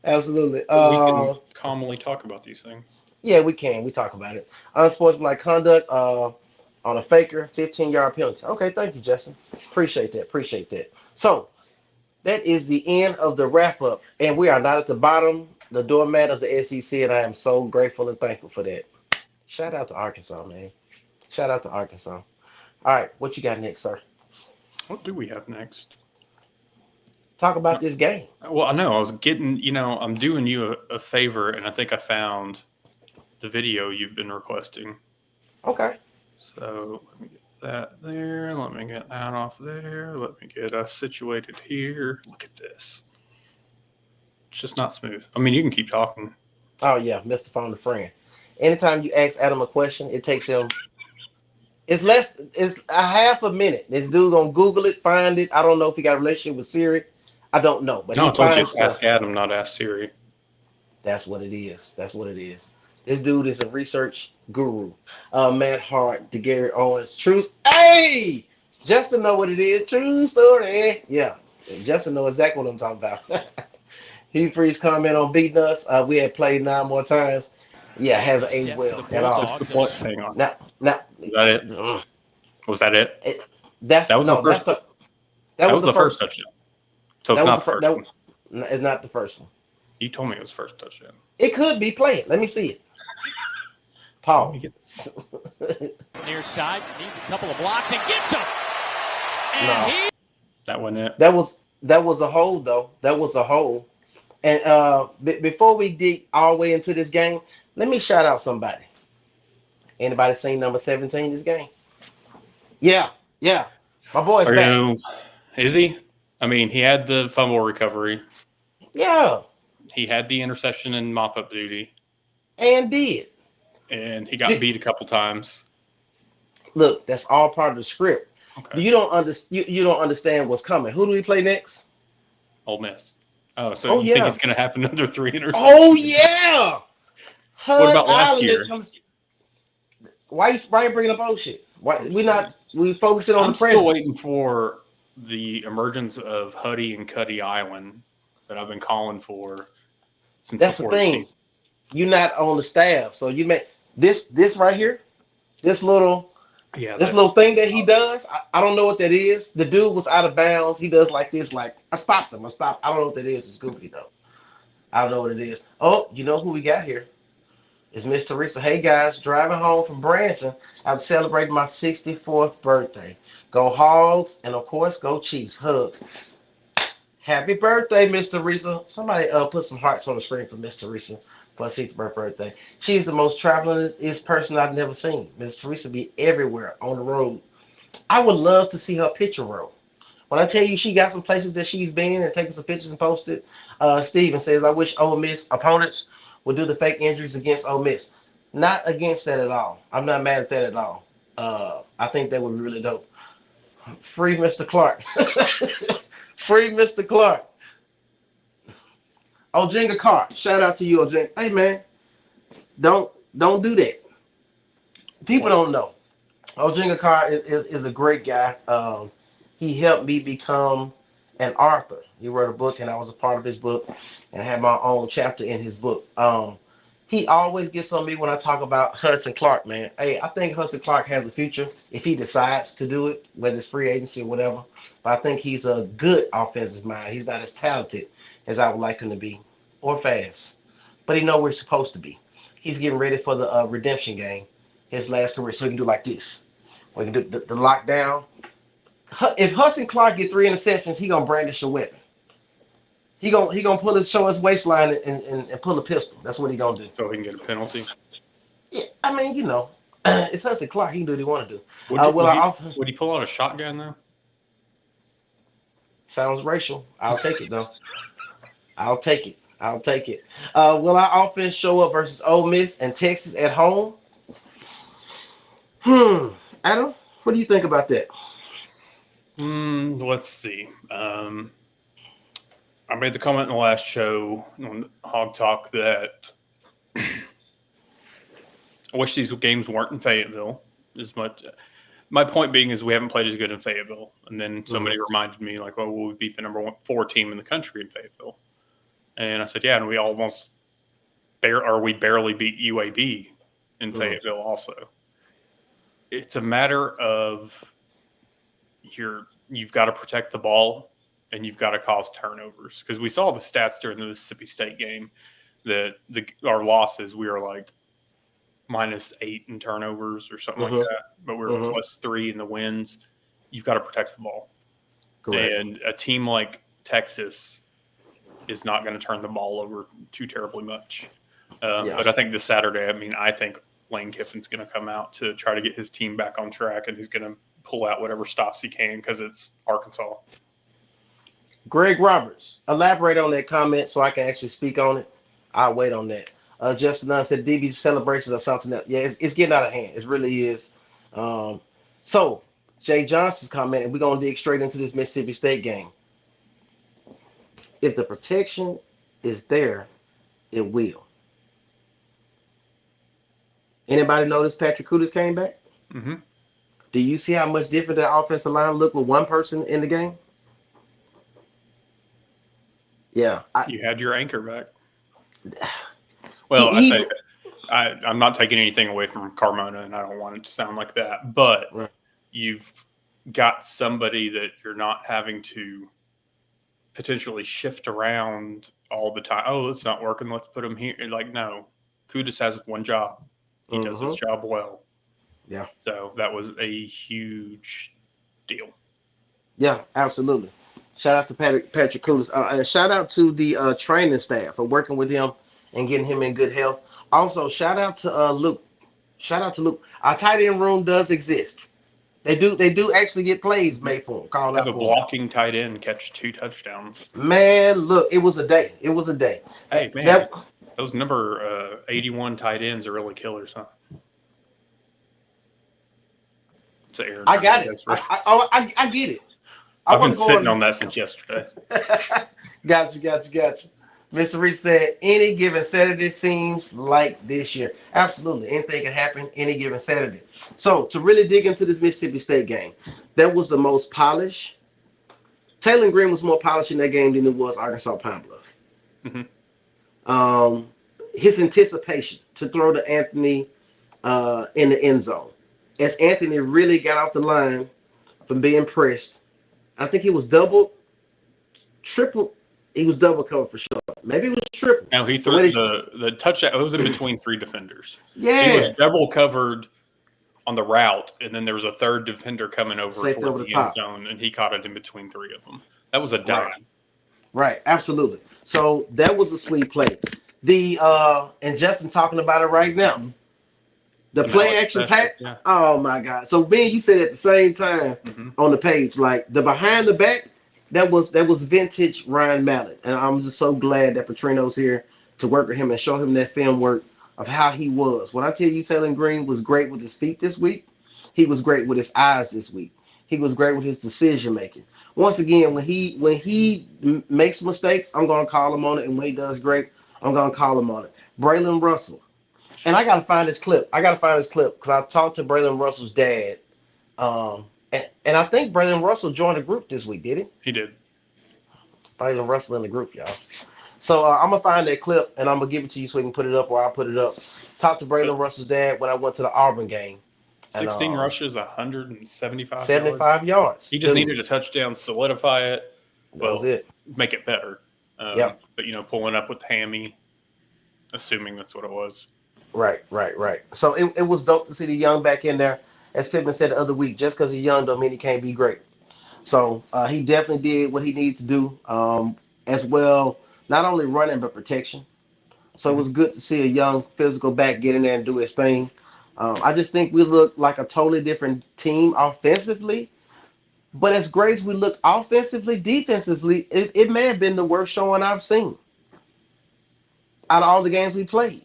Absolutely. We can commonly talk about these things. Yeah, we can. We talk about it. Unsportsmanlike conduct on a faker, 15-yard penalty. Okay, thank you, Justin. Appreciate that. So, that is the end of the wrap-up, and we are not at the bottom, the doormat of the SEC, and I am so grateful and thankful for that. Shout out to Arkansas, man. Shout out to Arkansas. All right, what you got next, sir? What do we have next? Talk about this game. Well, I know. I was getting, I'm doing you a favor, and I think I found the video you've been requesting. Okay. So let me get that there. Let me get that off there. Let me get us situated here. Look at this. It's just not smooth. I mean, you can keep talking. Oh, yeah. Mr. Phone a friend. Anytime you ask Adam a question, it takes him. It's a half a minute. This dude gonna Google it, find it. I don't know if he got a relationship with Siri. I don't know. But no, I told you to ask Adam, not ask Siri. That's what it is. This dude is a research guru. Matt Hart, DeGary Owens, Truth. Hey! Justin know what it is. True story. Yeah. Justin know exactly what I'm talking about. He freeze comment on beating us. We had played 9 more times. Yeah, hasn't aged well at all. What's the point? Hang on. Now, is that it? Was that it? That was the first. That was the first touchdown. So it's not the first one. It's not the first one. You told me it was first touchdown. It could be. Play it. Let me see it. Paul. Near sides, needs a couple of blocks and gets him. And No. That wasn't it. That was a hold though. That was a hold. And before we dig all the way into this game, let me shout out somebody. Anybody seen number 17 this game? Yeah. My boy's back. Is he? I mean, he had the fumble recovery. Yeah. He had the interception and mop-up duty. And did. And he got beat a couple times. Look, that's all part of the script. Okay. You don't understand what's coming. Who do we play next? Ole Miss. Oh, so you think he's going to have another 3 interceptions? Oh yeah. What about last year? Why you bringing up old shit? Why we focusing on the present? I'm still waiting for the emergence of Huddy and Cuddy Island that I've been calling for since That's before the thing. season. You're not on the staff, so you may this right here, this little thing that he does. I don't know what that is. The dude was out of bounds. He does like this, like I stopped him. I don't know what that is. It's goofy though. I don't know what it is. Oh, you know who we got here? It's Miss Teresa. Hey guys, driving home from Branson. I'm celebrating my 64th birthday. Go Hogs, and of course, go Chiefs. Hugs. Happy birthday, Miss Teresa. Somebody put some hearts on the screen for Miss Teresa for her 60th birthday. She's the most travelingest person I've never seen. Miss Teresa be everywhere on the road. I would love to see her picture roll. When I tell you she got some places that she's been and taking some pictures and posted, Steven says, I wish Ole Miss opponents would do the fake injuries against Ole Miss. Not against that at all. I'm not mad at that at all. I think that would be really dope. Free Mr. Clark. Free Mr. Clark. Ojinga Carr. Shout out to you, Ojinga. Hey man, don't do that. People don't know. Ojinga Carr is a great guy. He helped me become an author. He wrote a book, and I was a part of his book, and I had my own chapter in his book. He always gets on me when I talk about Hudson Clark, man. Hey, I think Hudson Clark has a future if he decides to do it, whether it's free agency or whatever. But I think he's a good offensive mind. He's not as talented as I would like him to be, or fast. But he knows where he's supposed to be. He's getting ready for the redemption game, his last career, so he can do like this. We can do the lockdown. If Hudson Clark get 3 interceptions, he gonna brandish a weapon. He gonna show his waistline and pull a pistol. That's what he gonna do. So he can get a penalty. Yeah, I mean, it's Hudson Clark. He can do what he want to do. Would he pull out a shotgun though? Sounds racial. I'll take it though. I'll take it. Will our offense show up versus Ole Miss and Texas at home? Adam, what do you think about that? Let's see. I made the comment in the last show on Hog Talk that I wish these games weren't in Fayetteville as much. My point being is we haven't played as good in Fayetteville. And then somebody reminded me, like, well, we beat the number 4 team in the country in Fayetteville. And I said, yeah, and we barely beat UAB in Fayetteville also. It's a matter of you've got to protect the ball and you've got to cause turnovers. Because we saw the stats during the Mississippi State game that our losses, we were like -8 in turnovers or something like that. But we were +3 in the wins. You've got to protect the ball. Correct. And a team like Texas is not going to turn the ball over too terribly much. But I think this Saturday, I think Lane Kiffin's going to come out to try to get his team back on track, and he's going to pull out whatever stops he can because it's Arkansas. Greg Roberts, elaborate on that comment so I can actually speak on it. I'll wait on that. Justin Dunn said DB's celebrations are something else. Yeah, it's getting out of hand. It really is. So Jay Johnson's comment, and we're going to dig straight into this Mississippi State game. If the protection is there, it will. Anybody notice Patrick Kutas came back? Mm-hmm. Do you see how much different the offensive line looked with one person in the game? Yeah. You had your anchor back. Well, I'm not taking anything away from Carmona, and I don't want it to sound like that, but you've got somebody that you're not having to potentially shift around all the time. Oh, it's not working. Let's put him here. Like, no, Kudus has one job. He does his job well. Yeah. So that was a huge deal. Yeah, absolutely. Shout out to Patrick Kudus. And shout out to the training staff for working with him and getting him in good health. Also, shout out to Luke. Shout out to Luke. Our tight end room does exist. They do actually get plays made for him. Called Have out a for blocking tight end catch 2 touchdowns. Man, look, it was a day. It was a day. Hey, man, those number 81 tight ends are really killers, huh? It's Aaron. I got it. I get it. I've been sitting on that since yesterday. Got you. Mr. Reese said, any given Saturday seems like this year. Absolutely. Anything can happen any given Saturday. So, to really dig into this Mississippi State game, that was the most polished. Taylor Green was more polished in that game than it was Arkansas Pine Bluff. Mm-hmm. His anticipation to throw to Anthony in the end zone. As Anthony really got off the line from being pressed, I think he was double covered for sure. Maybe it was triple. Now he threw the touchdown. It was in between 3 defenders. Yeah. He was double covered on the route, and then there was a third defender coming over towards the end zone, and he caught it in between 3 of them. That was a dime. Right, absolutely. So that was a sweet play. And Justin talking about it right now. The play action pass. Yeah. Oh my God! So Ben, you said at the same time on the page, like the behind the back, that was vintage Ryan Mallett, and I'm just so glad that Petrino's here to work with him and show him that film work of how he was. When I tell you, Taylor Green was great with his feet this week, he was great with his eyes this week. He was great with his decision making. Once again, when he makes mistakes, I'm gonna call him on it, and when he does great, I'm gonna call him on it. Braylon Russell. And I got to find this clip. Because I talked to Braylon Russell's dad. And I think Braylon Russell joined the group this week, did he? He did. Braylon Russell in the group, y'all. So I'm going to find that clip, and I'm going to give it to you so we can put it up, or I'll put it up. Talked to Braylon Russell's dad when I went to the Auburn game. 16 rushes, 175 yards. He just needed a touchdown, solidify it. That was it. Make it better. But, pulling up with Hammy, assuming that's what it was. Right. So it was dope to see the young back in there. As Pittman said the other week, just because he's young don't mean he can't be great. So he definitely did what he needed to do as well, not only running but protection. So it was good to see a young physical back get in there and do his thing. I just think we look like a totally different team offensively. But as great as we looked offensively, defensively, it may have been the worst showing I've seen out of all the games we played.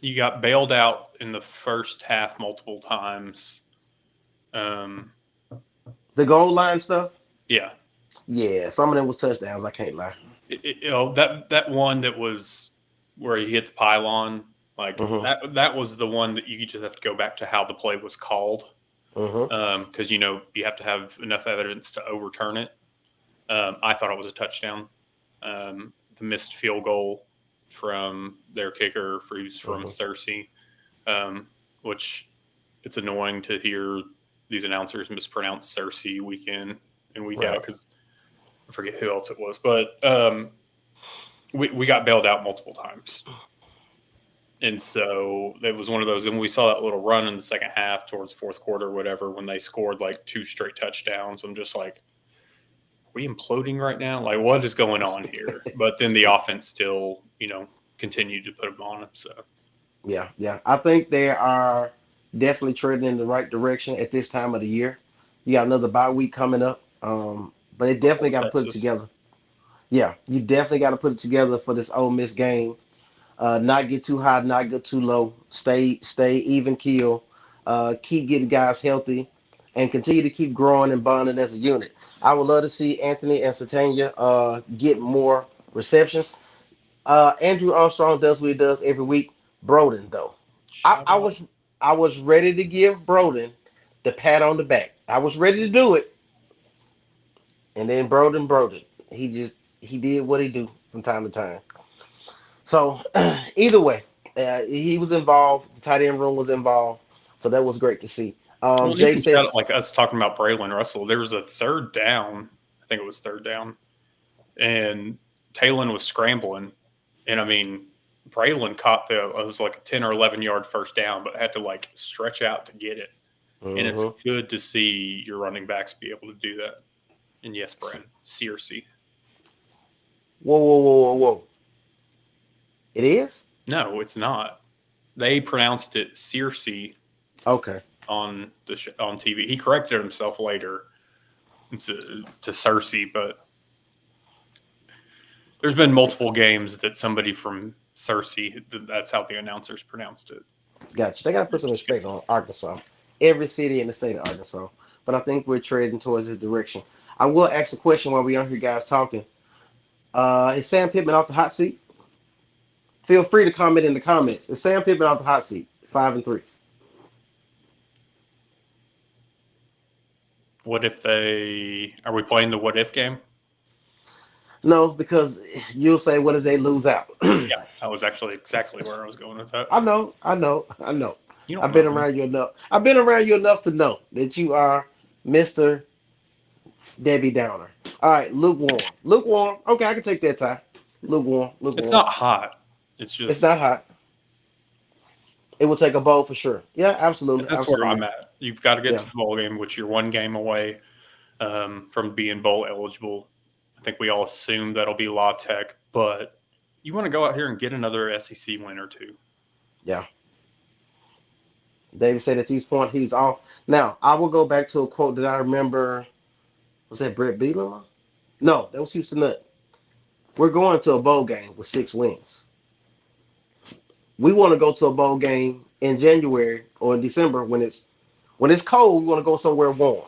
You got bailed out in the first half multiple times. The goal line stuff? Yeah. Yeah, some of them was touchdowns, I can't lie. That one that was where he hit the pylon, that was the one that you just have to go back to how the play was called. Because, you have to have enough evidence to overturn it. I thought it was a touchdown. The missed field goal from their kicker, who's from Cersei, which it's annoying to hear these announcers mispronounce Cersei week in and week out because I forget who else it was. But we got bailed out multiple times. And so it was one of those, and we saw that little run in the second half towards fourth quarter or whatever when they scored like 2 straight touchdowns. I'm just like, are we imploding right now? Like, what is going on here? But then the offense still, continued to put them on them. So, yeah. I think they are definitely treading in the right direction at this time of the year. You got another bye week coming up, but they definitely got to put it together. Yeah, you definitely got to put it together for this Ole Miss game. Not get too high, not get too low. Stay even keel. Keep getting guys healthy, and continue to keep growing and bonding as a unit. I would love to see Anthony and Satania get more receptions. Andrew Armstrong does what he does every week. Broden, though, I was ready to give Broden the pat on the back. I was ready to do it, and then Broden. He did what he do from time to time. So either way, he was involved. The tight end room was involved, so that was great to see. Well, Jay even says, like us talking about Braylon Russell, there was a third down. I think it was third down, and Talon was scrambling, and I mean, Braylon caught it was like a 10 or 11-yard first down, but had to like stretch out to get it. And it's good to see your running backs be able to do that. And yes, Brad, Searcy. Whoa. It is? No, it's not. They pronounced it Searcy. Okay. On TV. He corrected himself later to Cersei, but there's been multiple games that somebody from Cersei, that's how the announcers pronounced it. Gotcha. They got to put some respect on Arkansas. Every city in the state of Arkansas. But I think we're trading towards this direction. I will ask a question while we are here guys talking. Is Sam Pittman off the hot seat? Feel free to comment in the comments. Is Sam Pittman off the hot seat? 5-3. What if are we playing the what if game? No, because you'll say, what if they lose out? Yeah, that was actually exactly where I was going with that. I know. I've been around you enough. I've been around you enough to know that you are Mr. Debbie Downer. All right, lukewarm. Okay, I can take that, Ty. Lukewarm. It's not hot. It's not hot. It will take a bowl for sure. Yeah, absolutely. That's where I'm at. You've got to get to the bowl game, which you're one game away from being bowl eligible. I think we all assume that'll be La Tech, but you want to go out here and get another SEC win or two. Yeah. David said at this point he's off. Now, I will go back to a quote that I remember. Was that Brett Bielema? No, that was Houston Nutt. We're going to a bowl game with 6 wins. We want to go to a bowl game in January or in December when it's cold. We want to go somewhere warm.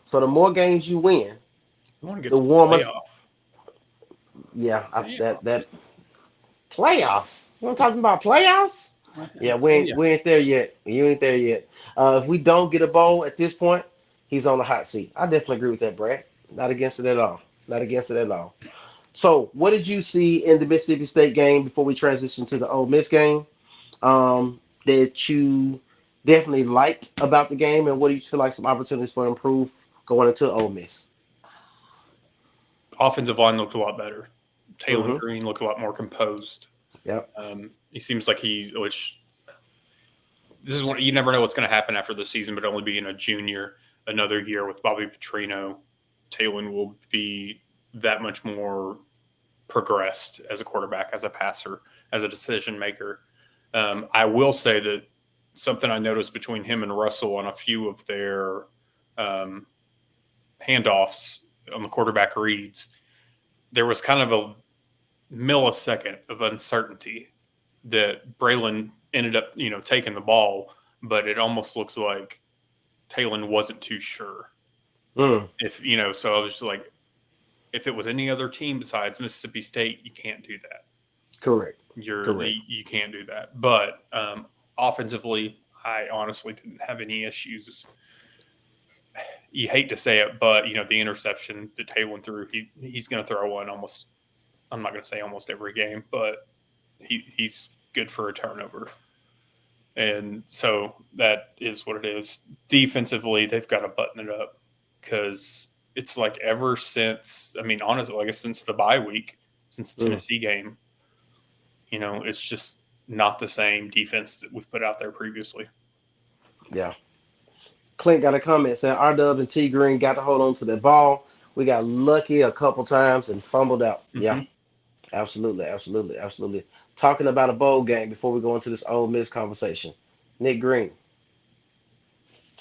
So the more games you win, you want to get the to warmer. Playoff. Yeah, that playoffs. You want to talk about playoffs? Yeah, we ain't there yet. You ain't there yet. If we don't get a bowl at this point, he's on the hot seat. I definitely agree with that, Brad. Not against it at all. So, what did you see in the Mississippi State game before we transition to the Ole Miss game that you definitely liked about the game, and what do you feel like some opportunities for improve going into Ole Miss? Offensive line looked a lot better. Taylor Green looked a lot more composed. Yep. He seems like which this is one you never know what's going to happen after the season, but only being a junior, another year with Bobby Petrino, Taylor will be that much more progressed as a quarterback, as a passer, as a decision maker. I will say that something I noticed between him and Russell on a few of their handoffs on the quarterback reads, there was kind of a millisecond of uncertainty that Braylon ended up, taking the ball, but it almost looked like Taylor wasn't too sure. If so I was just like, if it was any other team besides Mississippi State, you can't do that. Correct. You can't do that. But offensively, I honestly didn't have any issues. You hate to say it, but the interception that Taylor threw, he's going to throw one almost. I'm not going to say almost every game, but he's good for a turnover. And so that is what it is. Defensively, they've got to button it up because it's like ever since, honestly, I guess since the bye week, since the Tennessee game, it's just not the same defense that we've put out there previously. Yeah. Clint got a comment saying R-Dub and T Green got to hold on to the ball. We got lucky a couple times and fumbled out. Yeah, absolutely. Talking about a bowl game before we go into this Ole Miss conversation. Nick Green.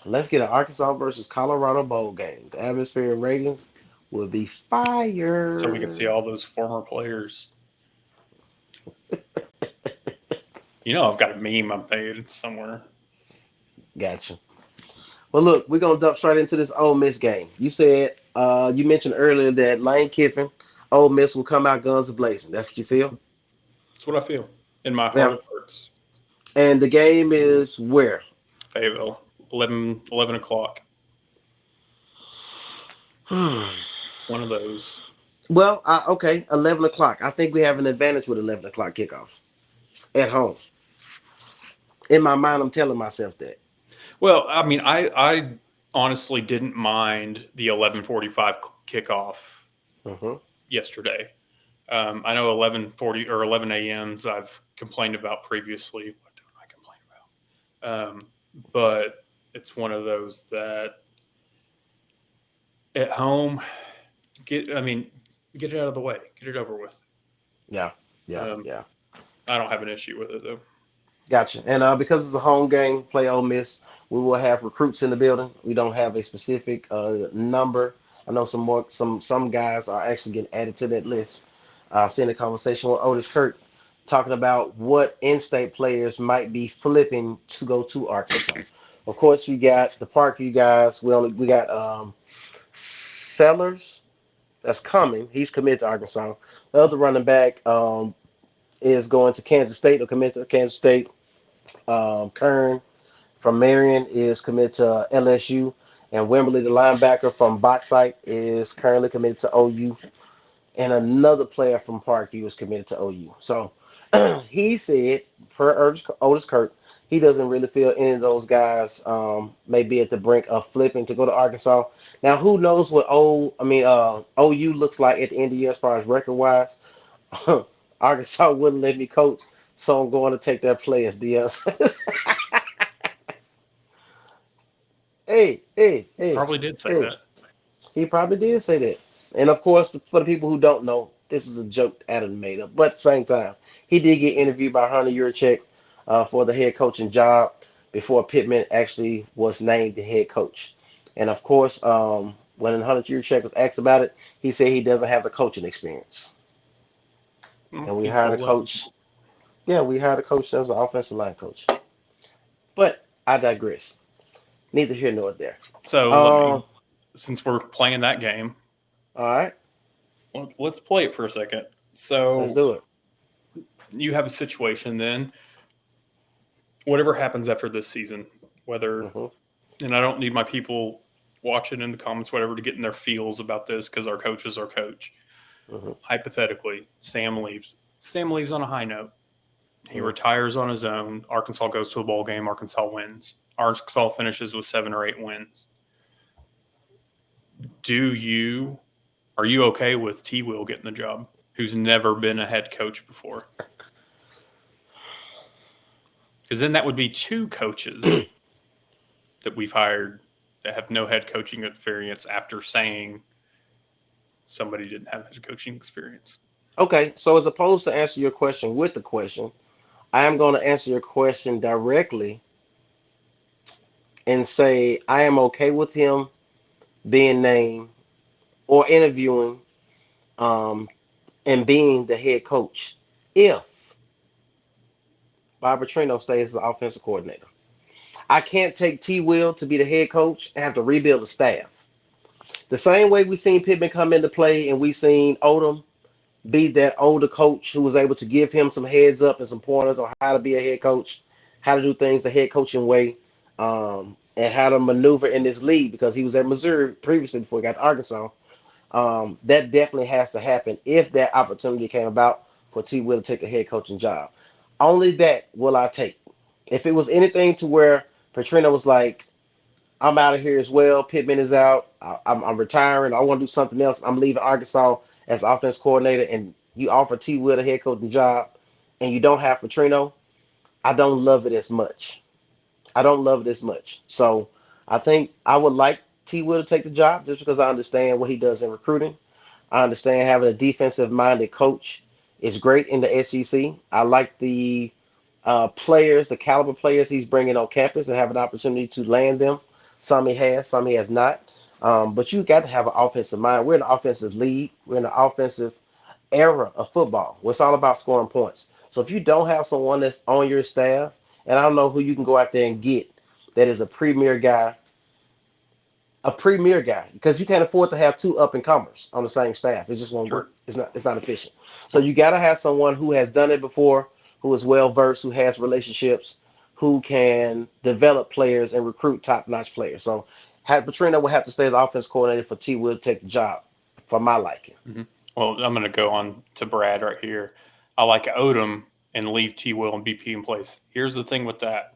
Let's get an Arkansas versus Colorado bowl game. The atmosphere and ratings will be fire. So we can see all those former players. I've got a meme I made somewhere. Gotcha. Well, look, we're going to dump straight into this Ole Miss game. You said, you mentioned earlier that Lane Kiffin, Ole Miss will come out guns a-blazing. That's what you feel? That's what I feel in my heart of hearts. And the game is where? Fayetteville, 11 o'clock. One of those. Well, okay, 11 o'clock. I think we have an advantage with 11 o'clock kickoff at home. In my mind, I'm telling myself that. Well, I mean, I honestly didn't mind the 11:45 kickoff yesterday. I know 11:40 or 11 a.m.s I've complained about previously. What don't I complain about? But it's one of those that at home, get it out of the way, get it over with. Yeah. I don't have an issue with it though. Gotcha. And because it's a home game, play Ole Miss, we will have recruits in the building. We don't have a specific number. I know some guys are actually getting added to that list. Seeing a conversation with Otis Kurt talking about what in-state players might be flipping to go to Arkansas. Of course, we got the Parkview guys. We got Sellers that's coming. He's committed to Arkansas. The other running back is going to Kansas State or committed to Kansas State. Kern from Marion is committed to LSU, and Wimberly, the linebacker from Bauxite, is currently committed to OU, and another player from Parkview is committed to OU. So he said, per Otis Kurt, he doesn't really feel any of those guys may be at the brink of flipping to go to Arkansas. Now, who knows what OU looks like at the end of the year as far as record wise? Arkansas wouldn't let me coach, so I'm going to take their players, DS. Hey. Probably did say that. He probably did say that. And of course, for the people who don't know, this is a joke Adam made up. But at the same time, he did get interviewed by Hunter Yurachek for the head coaching job before Pittman actually was named the head coach. And of course, when Hunter Yurachek was asked about it, he said he doesn't have the coaching experience. And we hired a coach. Yeah, we hired a coach that was an offensive line coach. But I digress. Neither here nor there. So since we're playing that game, all right, let's play it for a second. So let's do it. You have a situation then. Whatever happens after this season, whether and I don't need my people watching in the comments, whatever, to get in their feels about this because our coach is our coach. Hypothetically, Sam leaves. Sam leaves on a high note. He retires on his own. Arkansas goes to a bowl game. Arkansas wins. Arkansas finishes with 7 or 8 wins. Are you okay with T. Will getting the job, who's never been a head coach before? Because then that would be 2 coaches that we've hired that have no head coaching experience after saying somebody didn't have head coaching experience. Okay, so as opposed to answer your question with the question, I am going to answer your question directly and say I am okay with him being named or interviewing and being the head coach if Bob Petrino stays as the offensive coordinator. I can't take T. Will to be the head coach and have to rebuild the staff. The same way we seen Pittman come into play and we seen Odom be that older coach who was able to give him some heads up and some pointers on how to be a head coach, how to do things the head coaching way, and how to maneuver in this league because he was at Missouri previously before he got to Arkansas. That definitely has to happen if that opportunity came about for T. Will to take a head coaching job. Only that will I take. If it was anything to where Petrino was like, I'm out of here as well, Pittman is out, I'm retiring, I want to do something else, I'm leaving Arkansas as offense coordinator, and you offer T. Will the head coaching job, and you don't have Petrino, I don't love it as much. So I think I would like T. Will to take the job just because I understand what he does in recruiting. I understand having a defensive-minded coach is great in the SEC. I like the players, the caliber players he's bringing on campus and have an opportunity to land them. Some he has, some he has not. But you got to have an offensive mind. We're in an offensive league. We're in an offensive era of football where it's all about scoring points. So if you don't have someone that's on your staff, and I don't know who you can go out there and get that is a premier guy, because you can't afford to have 2 up-and-comers on the same staff. It just won't work. It's not efficient. So you got to have someone who has done it before, who is well-versed, who has relationships, who can develop players and recruit top-notch players. So Petrino would have to stay as the offense coordinator for T. Will to take the job, for my liking. Well, I'm going to go on to Brad right here. I like Odom and leave T. Will and BP in place. Here's the thing with that.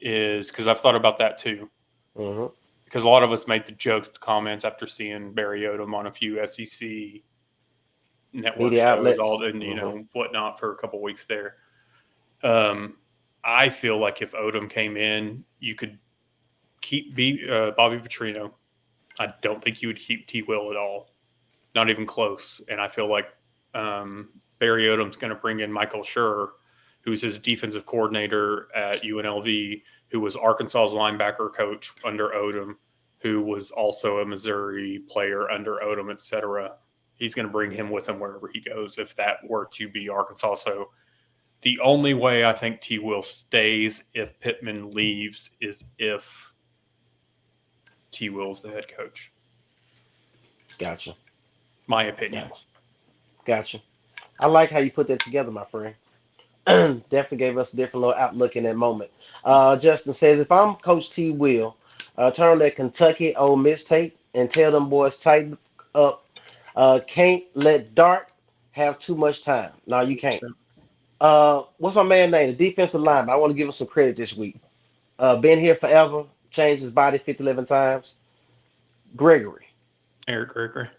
is because I've thought about that too. Mm-hmm. Because a lot of us made the jokes, the comments after seeing Barry Odom on a few SEC network Media shows, outlets. and whatnot for a couple weeks there. I feel like if Odom came in, you could keep Bobby Petrino. I don't think you would keep T. Will at all, not even close. And I feel like Barry Odom's going to bring in Michael Schur, who's his defensive coordinator at UNLV, who was Arkansas's linebacker coach under Odom, who was also a Missouri player under Odom, etc. He's going to bring him with him wherever he goes if that were to be Arkansas. So the only way I think T. Will stays if Pittman leaves is if T. Will's the head coach. Gotcha. My opinion. Gotcha. I like how you put that together, my friend. Definitely gave us a different little outlook in that moment. Justin says, if I'm Coach T. Will, turn on that Kentucky Ole Miss tape and tell them boys tighten up. Can't let Dart have too much time. No, you can't. What's my man name? The defensive lineman. I want to give him some credit this week. Been here forever. Changed his body 11 times. Gregory. Eric Gregory.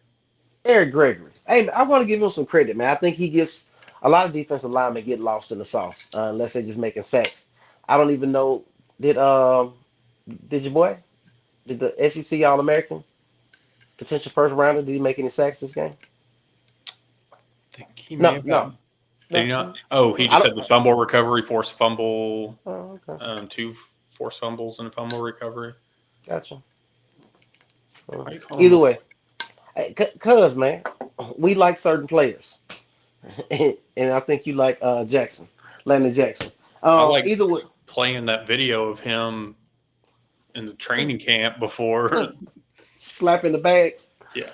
Hey, I want to give him some credit, man. I think he gets a lot of defensive linemen get lost in the sauce unless they're just making sacks. I don't even know. Did your boy? Did the SEC All-American potential first rounder? Did he make any sacks this game? I think he may have. Did he not? Oh, he just had the fumble recovery, forced fumble. Oh, okay. 2 forced fumbles and a fumble recovery. Gotcha. Either way, cuz man, we like certain players, and I think you like Jackson, Landon Jackson. I like either way, playing that video of him in the training camp before slapping the bags. Yeah.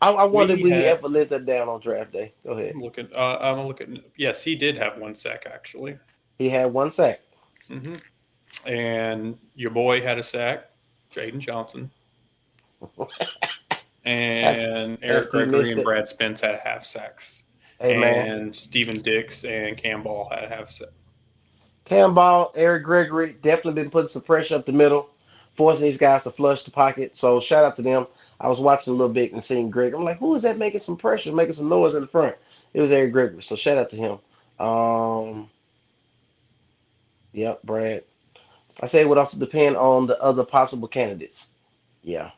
I wonder if we ever let that down on draft day. Go ahead. I'm looking. Yes, he did have 1 sack actually. He had 1 sack. Mm-hmm. And your boy had a sack, Jaden Johnson. And Eric Gregory and Brad Spence had half sacks. Hey, and man. Steven Dix and Cam Ball had half sack. Cam Ball, Eric Gregory definitely been putting some pressure up the middle, forcing these guys to flush the pocket. So shout out to them. I was watching a little bit and seeing Greg. I'm like, who is that making some pressure, making some noise in the front? It was Eric Gregory. So shout out to him. Yep, Brad. I say it would also depend on the other possible candidates. Yeah.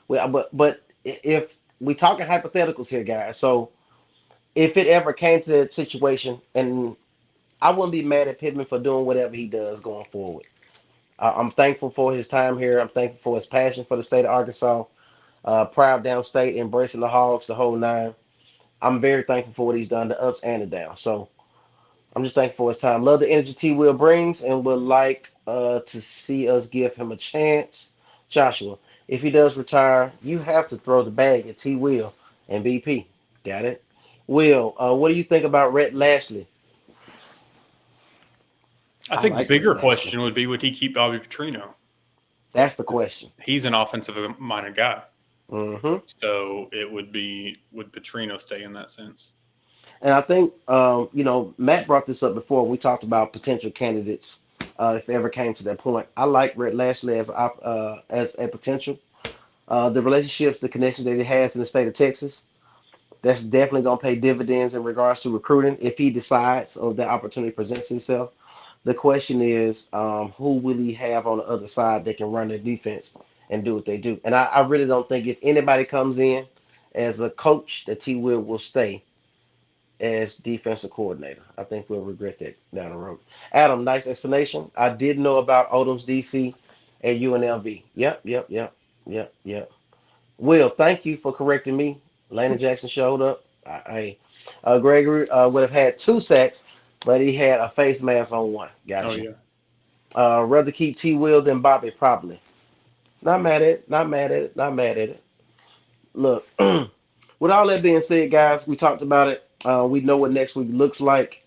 Well, but if we talking hypotheticals here, guys, so if it ever came to that situation, and I wouldn't be mad at Pittman for doing whatever he does going forward. I'm thankful for his time here. I'm thankful for his passion for the state of Arkansas. Proud downstate, embracing the Hogs, the whole nine. I'm very thankful for what he's done, the ups and the downs. So I'm just thankful for his time. Love the energy T. Will brings and would like to see us give him a chance. Joshua, if he does retire, you have to throw the bag at T. Will and BP. Got it? Will, what do you think about Rhett Lashley? I think the bigger question would be, would he keep Bobby Petrino? That's the question. He's an offensive-minded guy. Mm-hmm. So it would be, would Petrino stay in that sense? And I think, Matt brought this up before. We talked about potential candidates if it ever came to that point. I like Rhett Lashley as a potential. The relationships, the connections that he has in the state of Texas, that's definitely going to pay dividends in regards to recruiting if he decides or that opportunity presents itself. The question is, who will he have on the other side that can run the defense and do what they do? And I really don't think if anybody comes in as a coach that T. Will stay as defensive coordinator. I think we'll regret that down the road. Adam, nice explanation. I did know about Odom's DC and UNLV. Yep. Will, thank you for correcting me. Landon Jackson showed up. Gregory would have had 2 sacks, but he had a face mask on 1. Gotcha. Oh, yeah. Rather keep T. Will than Bobby, probably. Not mad at it. Look, with all that being said, guys, we talked about it. We know what next week looks like.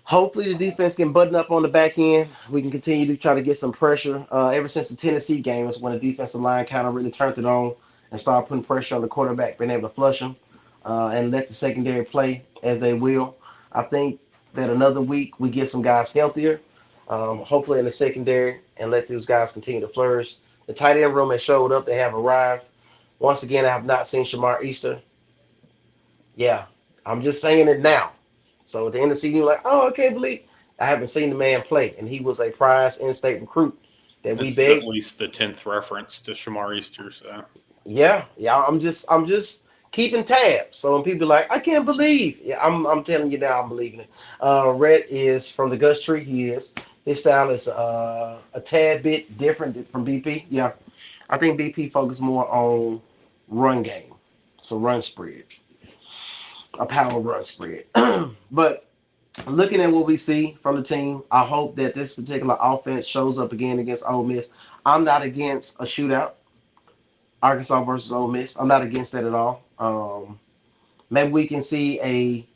Hopefully the defense can button up on the back end. We can continue to try to get some pressure. Ever since the Tennessee game is when the defensive line kind of really turned it on and started putting pressure on the quarterback, being able to flush him and let the secondary play as they will. I think that another week we get some guys healthier. hopefully in the secondary, and let those guys continue to flourish. The tight end room has showed up. They have arrived. Once again, I have not seen Shamar Easter. Yeah, I'm just saying it now. So at the end of the season, you're like, oh, I can't believe I haven't seen the man play, and he was a prize in-state recruit that we This is at begged. least the 10th reference to Shamar Easter. So Yeah, I'm just keeping tabs. So when people are like, I can't believe, yeah, I'm telling you now, I'm believing it. Rhett is from the Gus Tree. He is. His style is a tad bit different from BP. Yeah, I think BP focused more on run game, so run spread, a power run spread. But looking at what we see from the team, I hope that this particular offense shows up again against Ole Miss. I'm not against a shootout, Arkansas versus Ole Miss. I'm not against that at all. Maybe we can see a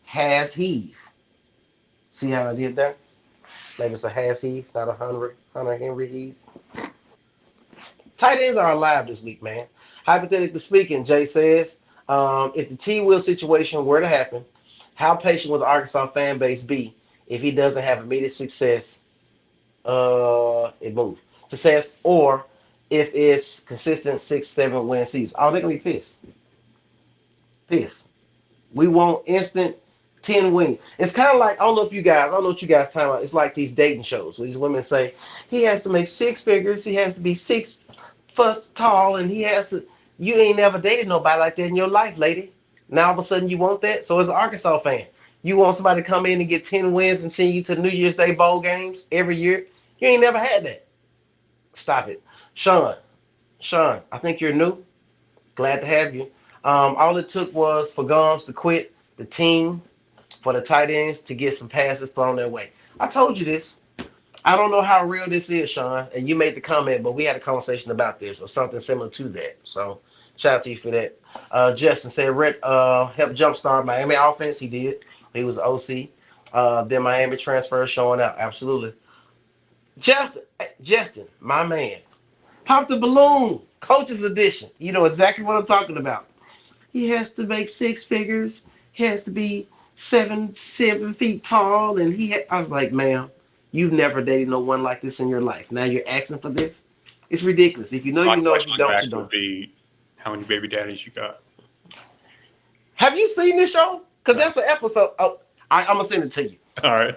has heave. See how I did that? Maybe it's a has heave, not a Hunter Henry heave. Tight ends are alive this week, man. Hypothetically speaking, Jay says, if the T Will situation were to happen, how patient would the Arkansas fan base be if he doesn't have immediate success? It moved success, or if it's consistent 6-7 win season. Oh, they're gonna be pissed. Pissed. We want instant 10 win. It's kind of like, I don't know what you guys talking about. It's like these dating shows where these women say, he has to make six figures, he has to be 6 foot tall, and he has to. You ain't never dated nobody like that in your life, lady. Now all of a sudden you want that. So as an Arkansas fan, you want somebody to come in and get 10 wins and send you to New Year's Day bowl games every year. You ain't never had that. Stop it. Sean, I think you're new. Glad to have you. All it took was for Gums to quit the team, for the tight ends to get some passes thrown their way. I told you this. I don't know how real this is, Sean, and you made the comment, but we had a conversation about this or something similar to that. So shout out to you for that. Justin said Rhett helped jumpstart Miami offense. He did. He was OC. Then Miami transfer showing out. Absolutely. Justin, my man. Pop the balloon. Coach's edition. You know exactly what I'm talking about. He has to make six figures. He has to be 7 feet tall. And I was like, ma'am, you've never dated no one like this in your life. Now you're asking for this? It's ridiculous. If you know, my you know. If question you don't, back you would don't. be, how many baby daddies you got? Have you seen this show? Because that's an episode. Oh, I'm going to send it to you. All right.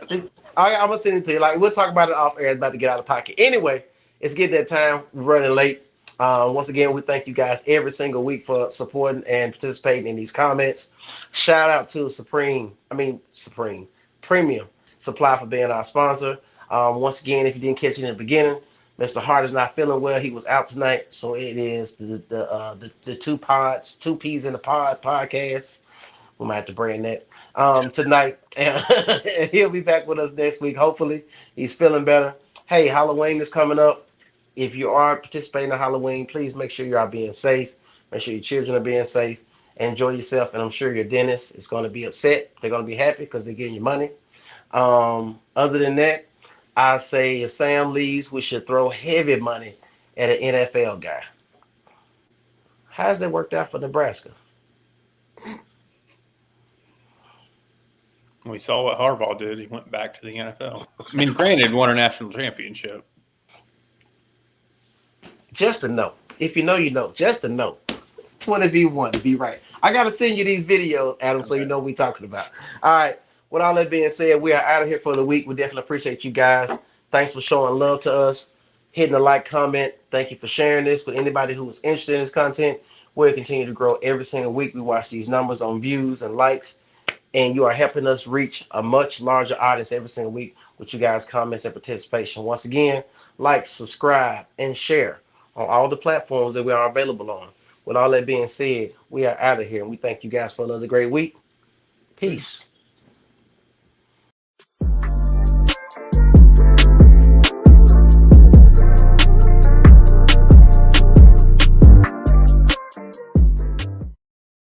I'm going to send it to you. Like, we'll talk about it off air. It's about to get out of pocket. Anyway, it's getting that time. We're running late. Once again, we thank you guys every single week for supporting and participating in these comments. Shout out to Supreme Premium Supply for being our sponsor. Once again, if you didn't catch it in the beginning, Mr. Hart is not feeling well. He was out tonight, so it is the two peas in the pod podcast. We might have to brand that tonight, and he'll be back with us next week. Hopefully, he's feeling better. Hey, Halloween is coming up. If you are participating in Halloween, please make sure you are being safe. Make sure your children are being safe. Enjoy yourself, and I'm sure your dentist is going to be upset. They're going to be happy because they're giving you money. Other than that, I say if Sam leaves, we should throw heavy money at an NFL guy. How's that worked out for Nebraska? We saw what Harbaugh did. He went back to the NFL. I mean, granted, won a national championship. Just a note. If you know, you know. Just a note. 20v1, be right. I got to send you these videos, Adam, so you know what we're talking about. All right. With all that being said, we are out of here for the week. We definitely appreciate you guys. Thanks for showing love to us, hitting the like, comment. Thank you for sharing this with anybody who is interested in this content. We'll continue to grow every single week. We watch these numbers on views and likes, and you are helping us reach a much larger audience every single week with you guys' comments and participation. Once again, like, subscribe, and share on all the platforms that we are available on. With all that being said, we are out of here, and we thank you guys for another great week. Peace.